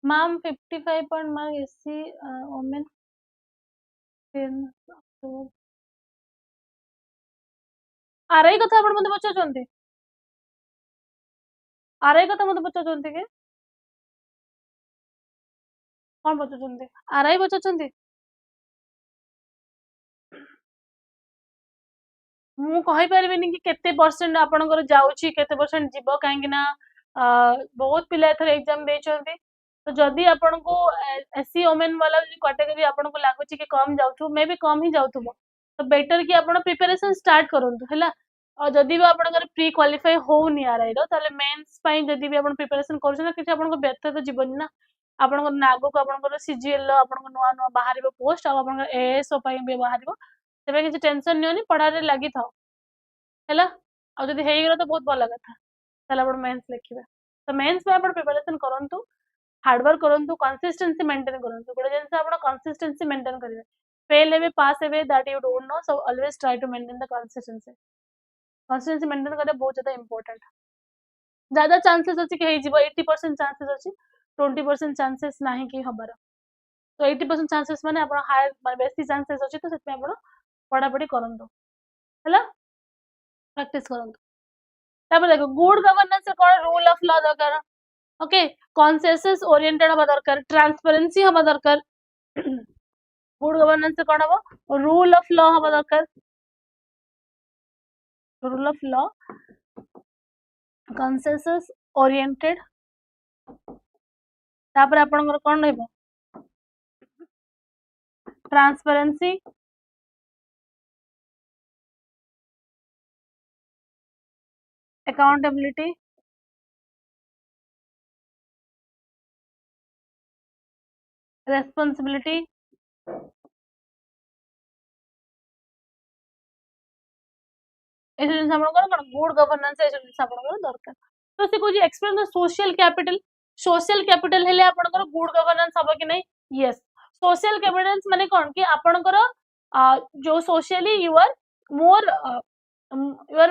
ma'am 55 point mark SC women RI कथा आपन मते पछचंती आरआई कथा मते पछचंती के कोन पछचंती आरआई पछचंती मु कहि परिबिनी कि केते परसेंट आपनकर जाउची केते परसेंट जीवो काहेकि ना बहुत पिला एथर एग्जाम देचंती तो जदी आपन को एससी ओमेन वाला कैटेगरी आपन को लागुची कि कम जाउथु मे भी कम ही जाउथु तो बेटर कि आपन प्रिपरेशन स्टार्ट करंतु हैला और जदी भी आपनकर प्री क्वालिफाई होउनी आरआई रो ताले मेंस पई जदी भी आपन प्रिपरेशन करछन कि आपन को व्यर्थ तो जीवन ना आपन को नागो को आपन को सीजीएल आपन को नुवा नुवा बाहरिबो पोस्ट आ आपन एएसओ पई भी बाहरिबो तेबे किछि टेंशन नियोनी पढ़ा रे लागि थाओ हैला और जदी हेई गेलो तो बहुत भल कथा ताले आपन मेंस लिखिबे तो मेंस पे आपन प्रिपरेशन करंतु हार्ड वर्क करंतु कंसिस्टेंसी मेंटेन करंतु गोटे जिनस आपन कंसिस्टेंसी मेंटेन करिवे फेल हेबे पास हेबे that you don't know so always try to maintain the consistency maintain करे बहुत ज्यादा इंपोर्टेंट ज्यादा चांसेस अछि कि हेई जीवो 80% चांसेस अछि 20% चांसेस नाही कि हबार तो 80% चांसेस माने आपन हायर माने बेसी चांसेस अछि तो सेत आपन पढ़ा पढ़ी करंतु हैला प्रैक्टिस करंतु तापर देखो गुड गवर्नेंस से कोन रूल ऑफ लॉ दरकार ओके कॉन्सेंसस ओरिएंटेड हबा दरकार ट्रांसपेरेंसी हबा दरकार गुड गवर्नेंस से कोन हबो रूल ऑफ लॉ हबा दरकार rule of law consensus oriented तापर आपनकर कोन रहबो ट्रांसपेरेंसी accountability responsibility जिन गुड गवर्नेंस दरकार तो से कुछ एक्सप्लेन द सोशल कैपिटल हेले आपनकर गुड गवर्नेंस हबो कि नहीं यस सोशल कैपिटल माने कोन कि आपनकर जो socially you are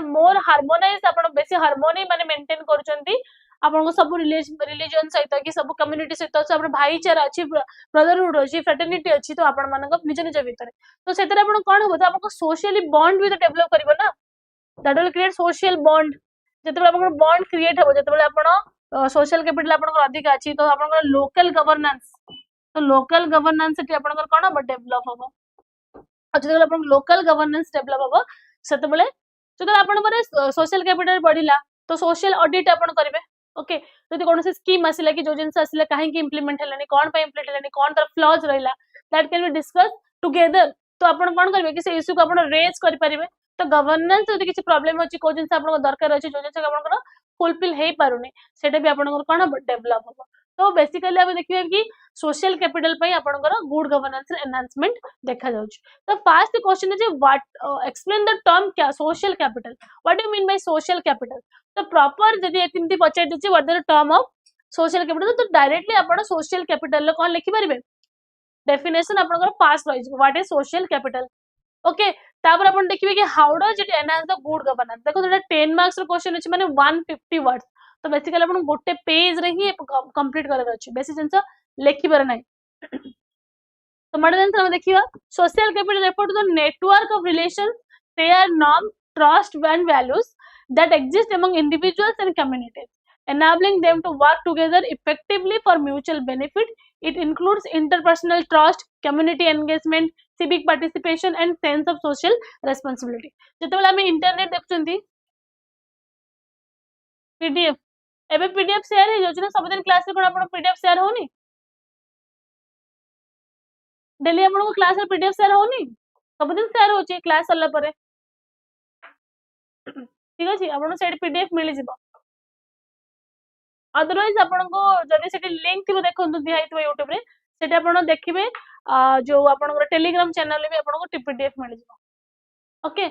more harmonise आपन बेसी हार्मोनी माने मेंटेन करचंती आपन को सब रिलीजन सहित कि सब कम्युनिटी सहित सब भाईचारा अछि ब्रदरहुड अछि फ्रेटर्निटी अछि तो आपन मानक निज निज भीतर तो सेतरे आपन कोन होबो तो आपन को सोशली बॉन्ड भी तो डेवलप करबो ना that will create social bond जेतबे आपन बॉन्ड क्रिएट होबो जेतबे आपन सोशल कैपिटल आपन को अधिक अछि तो आपन लोकल गवर्नेंस सेठी आपन कोन होबो डेवलप होबो जेतबे आपन लोकल गवर्नेंस डेवलप होबो सेतबे जेतबे आपन पर सोशल कैपिटल बढ़िला तो सोशल ऑडिट आपन करबे ओके जदि कोन से स्कीम आसिला कि जो जिंस आसिला काहे कि इंप्लीमेंट हेलानी कोन पे इंप्लीमेंट हेलानी कोन तर फ्लॉज रहिला that can be discuss together तो आपन कोन करबे कि से इश्यू को आपन रेज कर परिबे तो गवर्नेंस जदि किछि प्रॉब्लम अछि को जिंस आपन को दरकार अछि जो जिंस आपन को फुलफिल हेई पारुनी सेटा भी आपन को कोन डेवलप होबो तो बेसिकली अब देखिबे कि सोशल कैपिटल पई आपन को गुड गवर्नेंस एनहांसमेंट देखा जाउछ तो first question is what explain the term क्या social capital what do mean by social capital तो प्रॉपर जदि एतिंती पचाइ दिछि what the term of social capital तो डायरेक्टली आपन सोशल कैपिटल ल कोन लिखि परिबे डेफिनेशन आपन को पास रहि जे what is social capital okay तापर अपन देखिबे कि how does it enhance the good governance देखो जेटा 10 मार्क्स रो क्वेश्चन अछि माने 150 वर्ड्स तो बेसिकली अपन गोटे पेज रे ही कंप्लीट करर अछि बेसी जिंस लिखिबार नै तो मॉडल आंसर हम देखिबा social capital refer to the network of relations share norm trust and values that exist among individuals and communities, enabling them to work together effectively for mutual benefit. It includes interpersonal trust, community engagement, civic participation, and sense of social responsibility. जेतबेला हम internet देखचंती PDF एबे PDF share हे जाउछ ना सब दिन class रे कोन अपन PDF share होनी daily अपन को class रे PDF share होनी सब दिन शेयर होची क्लास हल्ला परे ठीक अछि आपण सेट पीडीएफ मिलि जिवो अदरवाइज आपण को जदि सेट लिंक थिबो देखंतु दिहाई थिबो YouTube रे सेट आपण देखिबे जो आपण को टेलीग्राम चैनल भी आपण को पीडीएफ मिलि जिवो ओके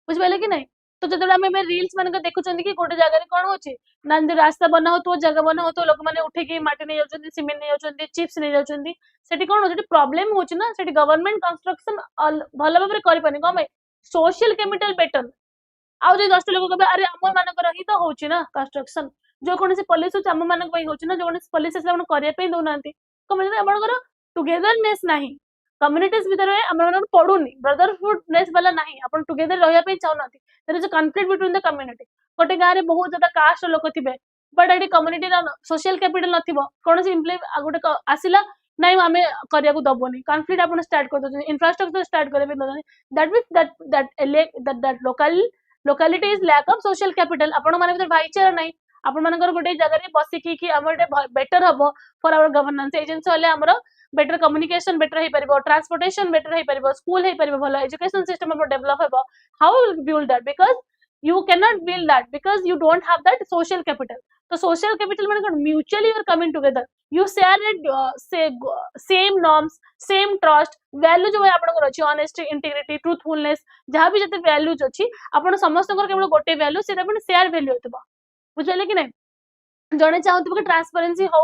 बुझ पाले कि नहीं तो जदि हम रील्स मान के देखुचंदी कि गोटे जगह रे कोन होची ना रास्ता बना हो तो जगह बना हो तो लोक माने उठे कि माटी नै जाउचंदी सीमेंट नै जाउचंदी चिप्स नै जाउचंदी सेठी कोन होची प्रॉब्लम होची ना सेठी गवर्नमेंट कंस्ट्रक्शन भलो भाबरे करि पानी गमे सोशल कैपिटल बेटर आउ जे 10 लोक कबे अरे हम मानकर ही तो होची ना कंस्ट्रक्शन जो कोन से पुलिस होची हम मानक पई होची ना जो कोन से पुलिस से करिया पे दउ नांती कमे हमर टुगेदरनेस नाही कम्युनिटीज भीतर हम पड़ूनी ब्रदरहुडनेस वाला नहीं अपन टुगेदर रहिया पे चाहू नांती there is a conflict between the community गोटे गारे बहुत ज्यादा कास्ट लोक थिबे बट ये कम्युनिटी सोशल कैपिटल नथिबो कोन से इम्प्ले गोटे आसिला नहीं आमे करिया को दबोनी कॉन्फ्लिक्ट आपण स्टार्ट कर दो इंफ्रास्ट्रक्चर स्टार्ट करे भी दो that means that locality is lack of social capital आपण माने भीतर भाईचारा नहीं आपण मानकर गोटे जगह रे बसिकी कि हमर बेटर हबो फॉर आवर गवर्नेंस एजेंसी वाले हमर बेटर कम्युनिकेशन बेटर हे परिबो ट्रांसपोर्टेशन बेटर हे परिबो स्कूल हे परिबो भलो एजुकेशन सिस्टम हमर डेवलप हेबो how will build that because you cannot build that because you don't have that social capital. So social capital means mutually you are coming together, you share it, same norms, same trust, value जो आपनकर अछि honesty, integrity, truthfulness जहाँ भी जते values अछि आपण समस्तकर केवल गोटे value सेटा पण share value होतबा बुझले कि नै जणे चाहतबो कि ट्रांसपेरेंसी हो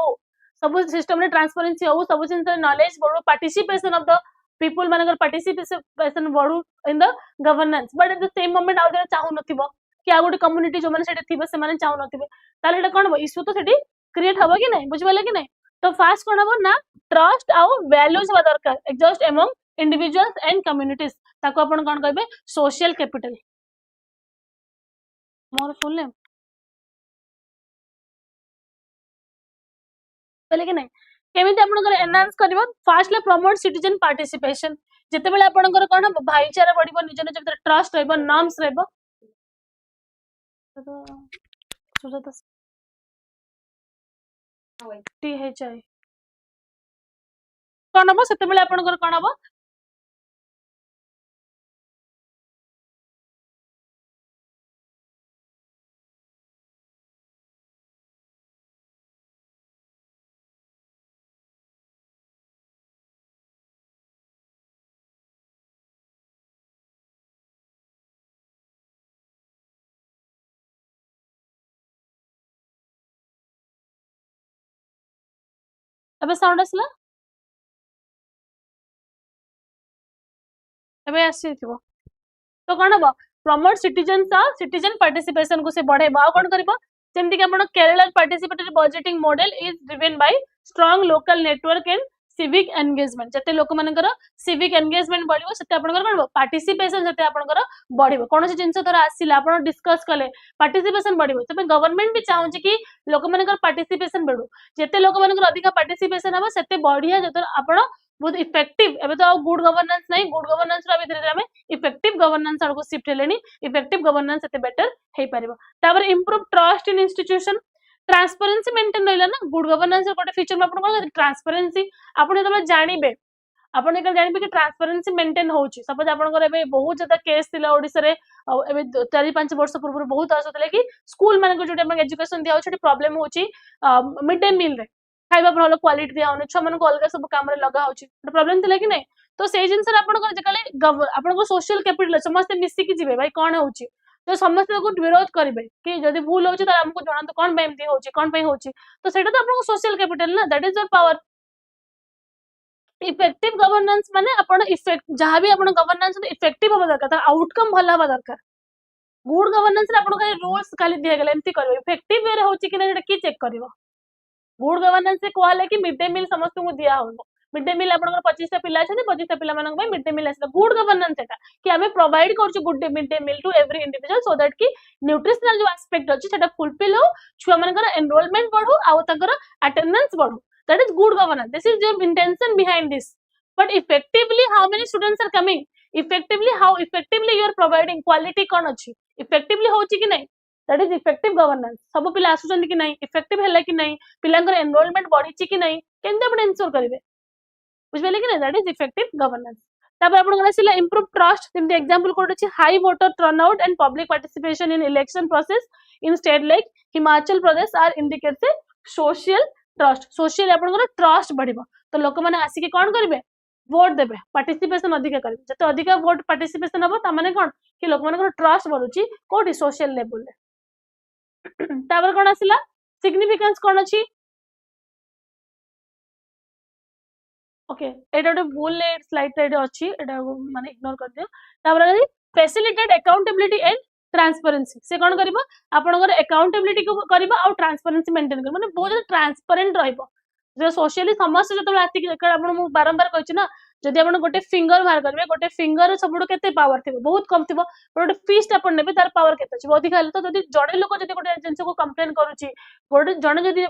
सब सिस्टम रे ट्रांसपेरेंसी हो सब सिंस नॉलेज बडो पार्टिसिपेशन ऑफ द people मानकर पार्टिसिपेशन बडू in the governance but at the same moment आउ जरा चाहू नथिबो कि आ गोटे कम्युनिटी जो माने सेटे थिबे से माने चाहू नथिबे ताले एटा कोन इश्यू तो सेठी क्रिएट हबो कि नै बुझबले कि नै तो फास्ट कोन हबो ना ट्रस्ट आउ वैल्यूज हबा दरकार exhaust among individuals and communities ताको आपण कोन कहबे सोशल कैपिटल मोर फुल नेम बोले कि नै केमिति आपनकर एनहांस करबो फास्टली प्रमोट सिटीजन पार्टिसिपेशन जते बेले आपनकर कोन भाईचारा बढ़िबो निज निज भीतर ट्रस्ट रहबो नॉर्म्स रहबो तो THI कोन हबो सेते बेले आपनकर कोन हबो अबे साउंड आसला अबे आसीथिबो तो कोन हबो प्रमोट सिटीजन पार्टिसिपेशन को से बढ़ेबा आ कोन करबो जेमति कि आपण Kerala participatory budgeting model is driven by strong local network and civic engagement जते लोक मानकर सिविक एंगेजमेंट बढ़िबो सेते आपनकर कोन पार्टिसिपेशन जते आपनकर बढ़िबो कोनोसी जिंस थोरा आसिला आपण डिस्कस कले पार्टिसिपेशन बढ़िबो तबे गवर्नमेंट भी चाहू कि लोक मानकर पार्टिसिपेशन बढ़ू जते लोक मानकर अधिक पार्टिसिपेशन हबो सेते बढ़िया जते आपण बहुत इफेक्टिव एबे तो गुड गवर्नेंस नहीं गुड गवर्नेंस रा भीतर हमें इफेक्टिव गवर्नेंस आड़ को शिफ्ट हेलेनी इफेक्टिव गवर्नेंस सेते बेटर हे परिबो तापर improve trust in institution transparency maintain रहला ना गुड गवर्नेंस गोटे फीचर में आपण कोन ट्रांसपेरेंसी आपण जब जानिबे आपण एक जानिबे कि ट्रांसपेरेंसी मेंटेन होउची सपोज आपनकर एबे बहुत ज्यादा केस थिला ओडिसा रे एबे 4-5 वर्ष पूर्व बहुत आसुतले कि स्कूल माने को जोटे हमर एजुकेशन दिया होची प्रॉब्लम होची मिड डे मील रे खाइबा भलो क्वालिटी दिया होनी छ मन को अलग सब काम रे लगा होची प्रॉब्लम थिला कि नै तो से जिंस रे आपनकर जकाले आपनकर सोशल कैपिटल समस्त मिसी कि जिवे भाई कोन होची तो समस्त को विरोध करिवे कि जदी भूल होची त हमको जणा तो कोन बेमती होची कोन पे होची तो सेटा तो आपन सोशल कैपिटल ना that is your power effective governance माने आपण इफेक्ट जहां भी आपण गवर्नेंस इफेक्टिव होबा दरकार आउटकम भला होबा दरकार गुड गवर्नेंस रे आपण खाली रूल्स खाली दिया गेले एम्ति करबे इफेक्टिव वे रे होची कि ना की चेक करबो गुड गवर्नेंस से कहले कि मिड डे मील समस्त को दिया होबो मिड डे मील आपण 25 पिला छै 25 पिला मानक भाई मिड डे मील आसला गुड गवर्नेंस एटा कि हमें प्रोवाइड करछु good mid day meal to every individual so that कि न्यूट्रिशनल जो एस्पेक्ट अछि सेटा फुलफिल हो छुआ मानकर एनरोलमेंट बढ़ो आ तकर अटेंडेंस बढ़ो that is good governance this is your intention behind this but effectively how many students are coming effectively how effectively you are providing quality कोन अछि इफेक्टिवली होची कि नै दैट इज इफेक्टिव गवर्नेंस सब पिला आसुचंदी कि नै इफेक्टिव हैला कि नै पिलांकर एनरोलमेंट बढ़िची कि नै केनते आपण इंश्योर करिवे बुझबेले कि नै दैट इज इफेक्टिव गवर्नेंस तब आपण गनसिला इंप्रूव ट्रस्ट जेमते एग्जांपल कोड अछि high voter turnout and public participation in election process in state like Himachal Pradesh are indicates social trust social आपण ट्रस्ट बढ़िबो तो लोक माने आसी के कोन करिवे वोट देबे पार्टिसिपेशन अधिक करिवे जते अधिक वोट पार्टिसिपेशन हबो त माने कोन कि लोक माने ट्रस्ट बढ़ुची कोठी सोशल लेवल रे तापर कोन आसिला सिग्निफिकेंस कोन अछि ओके एटा तो भूल ले स्लाइड रे अछि एटा माने इग्नोर कर दियो तापर फैसिलिटेट अकाउंटेबिलिटी एंड ट्रांसपेरेंसी से कोन करबो आपनकर अकाउंटेबिलिटी को करबो आ ट्रांसपेरेंसी मेंटेन करबो माने बहुत ट्रांसपेरेंट रहबो जो सोशली समस्त जतो आसी आपण मु बारंबार कहछि ना जदि आप गोटे फिंगर बाहर करेंगे गोटे फिंगर सब केते पावर थी बहुत कम थी गोटे फिस्ट आप ने तार पावर के अधिक हेल्ले तो जब जड़े लोक जब गोटे जिनस को कंप्लेन करुच्ची गोटे जड़े जदि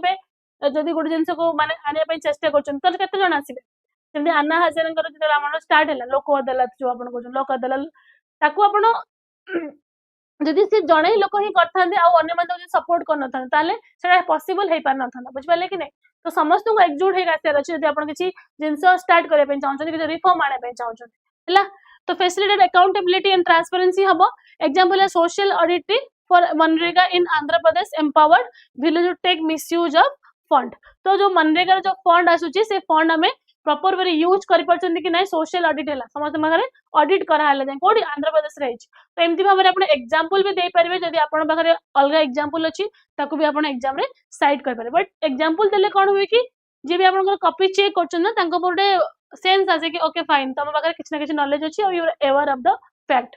जदि गोटे जिनस को माने आने चेष्टा कर जन आसवे जमी आन्ना हजारे जो स्टार्ट है लोक अदालत जो आप लोक अदालत ताकू आपण जदि सी जड़े ही लोक ही करते सपोर्ट कर पॉसिबल हो पार ना बुझे कि नहीं तो समस्त को एकजुट हो आसार अच्छे जब आप किसी जिनस स्टार्ट करने चाहते कि रिफॉर्म आने चाहते है तो फैसिलिटेड अकाउंटेबिलिटी एंड ट्रांसपेरेंसी हम एग्जांपल है सोशल ऑडिटिंग फॉर मनरेगा in Andhra Pradesh empowered village to take misuse of fund तो जो मनरेगा जो फंड आसुची से फंड आम प्रॉपर वे यूज कर कि नहीं सोशल ऑडिट है समस्त पाखे ऑडिट कराला जाए कौटी आंध्र प्रदेश तो एमती भाव में आप एग्जांपल भी दे पारे जब आपन पाखे अलग एग्जांपल अच्छी ताकू भी आप एग्जाम रे साइड कर पारे बट एग्जांपल देले कौन हुए कि जी भी आपन कॉपी चेक कर गोटे सेंस आसे कि ओके फाइन तुम पाखे किसी ना किसी नॉलेज अच्छी और you are aware of the fact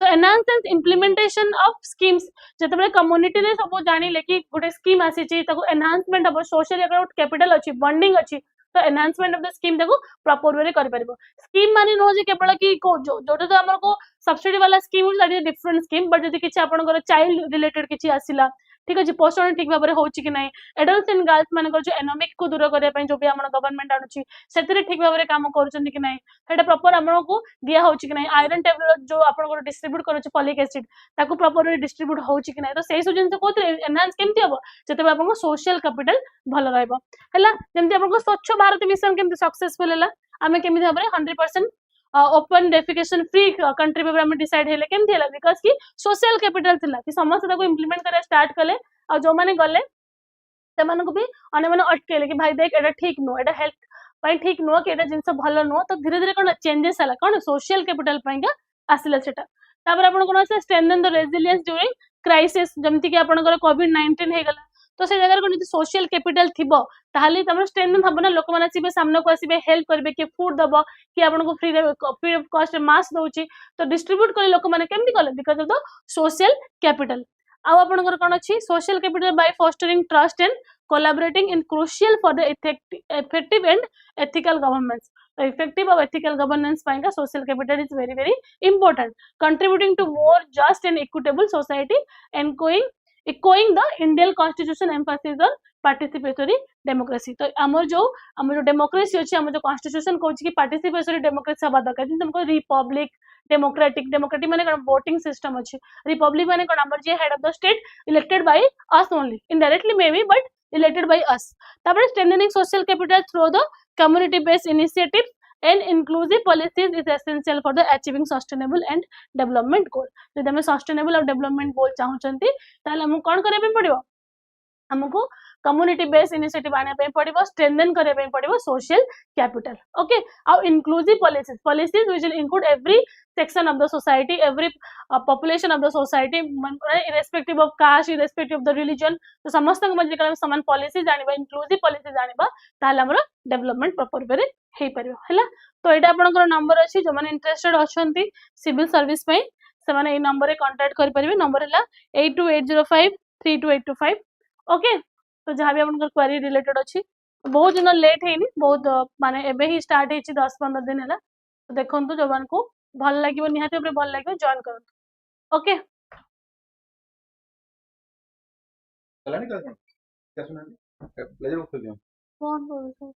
तो enhance and implementation of schemes जब कम्युनिटी रे सब जानिले कि गोटे स्कीम आसी एनहांसमेंट हम सोशल कैपिटल अच्छी बॉन्डिंग अच्छी तो एनहांसमेंट ऑफ द स्कीम देखो प्रॉपर वे कर पारिबो स्कीम माने नो जे केवल कि जोटा तो हमर को सब्सिडी वाला scheme that is different scheme but जदि किछि आपनकर चाइल्ड रिलेटेड किछि आसिला ठीक अछि पोषण ठीक भाबरे होउछि कि नै एडल्ट्स एंड गर्ल्स मानकर जो एनोमिक को दूर करिया पय जो भी हमर गवर्नमेंट आनुछि सेतिरे ठीक भाबरे काम करूछन कि नै सेटा प्रॉपर हमर को दिया होउछि कि नै आयरन टैबलेट जो आपनकर डिस्ट्रीब्यूट करूछि फॉलिक एसिड ताको प्रॉपर वे डिस्ट्रीब्यूट होउछि कि नै तो सेही सुजन से कोथि एनहांस केमति हबो जते आपनको सोशल कैपिटल भलो रहबो हैला जेमति आपनको स्वच्छ भारत मिशन केमति सक्सेसफुल हैला आमे केमति भाबरे 100% ओपन डेफिकेशन फ्री कंट्री पे हम डिसाइड हेले केमति हैला बिकॉज़ की सोशल कैपिटल थिला कि समस्त ताको इंप्लीमेंट करे स्टार्ट कले आ जो माने गले सेमान को भी अने माने अटकेले कि भाई देख एटा ठीक नो एटा हेल्थ पई ठीक नो कि एटा जिंस भलो नो तो धीरे धीरे कोन चेंजेस हला कोन सोशल कैपिटल पई का आसिला सेटा तापर आपण कोन आसे strengthen the resilience during crisis जमति कि आपण कोविड 19 हे गला तो से जगह को सोशल कैपिटल थिबो ताहले तमर स्ट्रेंथन हबो ना लोक माने आसीबे सामने को आसीबे हेल्प करबे कि फूड दबो कि आपण को फ्री ऑफ कॉस्ट मास्क दोउची तो डिस्ट्रीब्यूट करे लोक माने केमति कले because of the social capital आ आपनकर कोन अछि social capital by fostering trust and collaborating in crucial for the effective and ethical governance तो इफेक्टिव और एथिकल गवर्नेंस पाइन का social capital is very very important contributing to more just and equitable society and echoing the Indian Constitution emphasis on participatory democracy तो हमर जो democracy अछि हमर जो कॉन्स्टिट्यूशन कहछि कि पार्टिसिपेटरी डेमोक्रेसी हबा दरकार जे हमको रिपब्लिक डेमोक्रेटिक माने कोन वोटिंग सिस्टम अछि रिपब्लिक माने कोन हमर जे head of the state elected by us only indirectly may be but elected by us तापर strengthening social capital through the community based initiatives and inclusive policies is essential for the achieving sustainable and development goal जदि हम sustainable और development goal चाहूचंती ताले हम कोन करे पे पड़िबो हमको community based initiative आने पे पड़िबो स्ट्रेंथन करे पे पड़िबो सोशल कैपिटल ओके और inclusive policies which will include every section of the society every population of the society irrespective of caste irrespective of the religion तो समस्त मजे समान पॉलिसी जानिबा इंक्लूसिव पॉलिसी जानिबा ताले हमर डेवलपमेंट प्रॉपर वे हे परिबो हैला तो एटा आपनकर नंबर अछि जो माने इंटरेस्टेड अछंती सिविल सर्विस पे से माने ए नंबर रे कांटेक्ट करि परिबे नंबर हैला 8280532825 ओके तो जहाँ भी आपनकर क्वेरी रिलेटेड अछि बहुत दिन लेट हेनी बहुत माने एबे ही स्टार्ट हेछि 10-15 दिन हैला तो देखंतु जवान को भल लागिवो निहाते ऊपर भल लागिवो जॉइन करंतु ओके
चलानी का क्या सुना प्लेजर उठ दियो
कौन बोल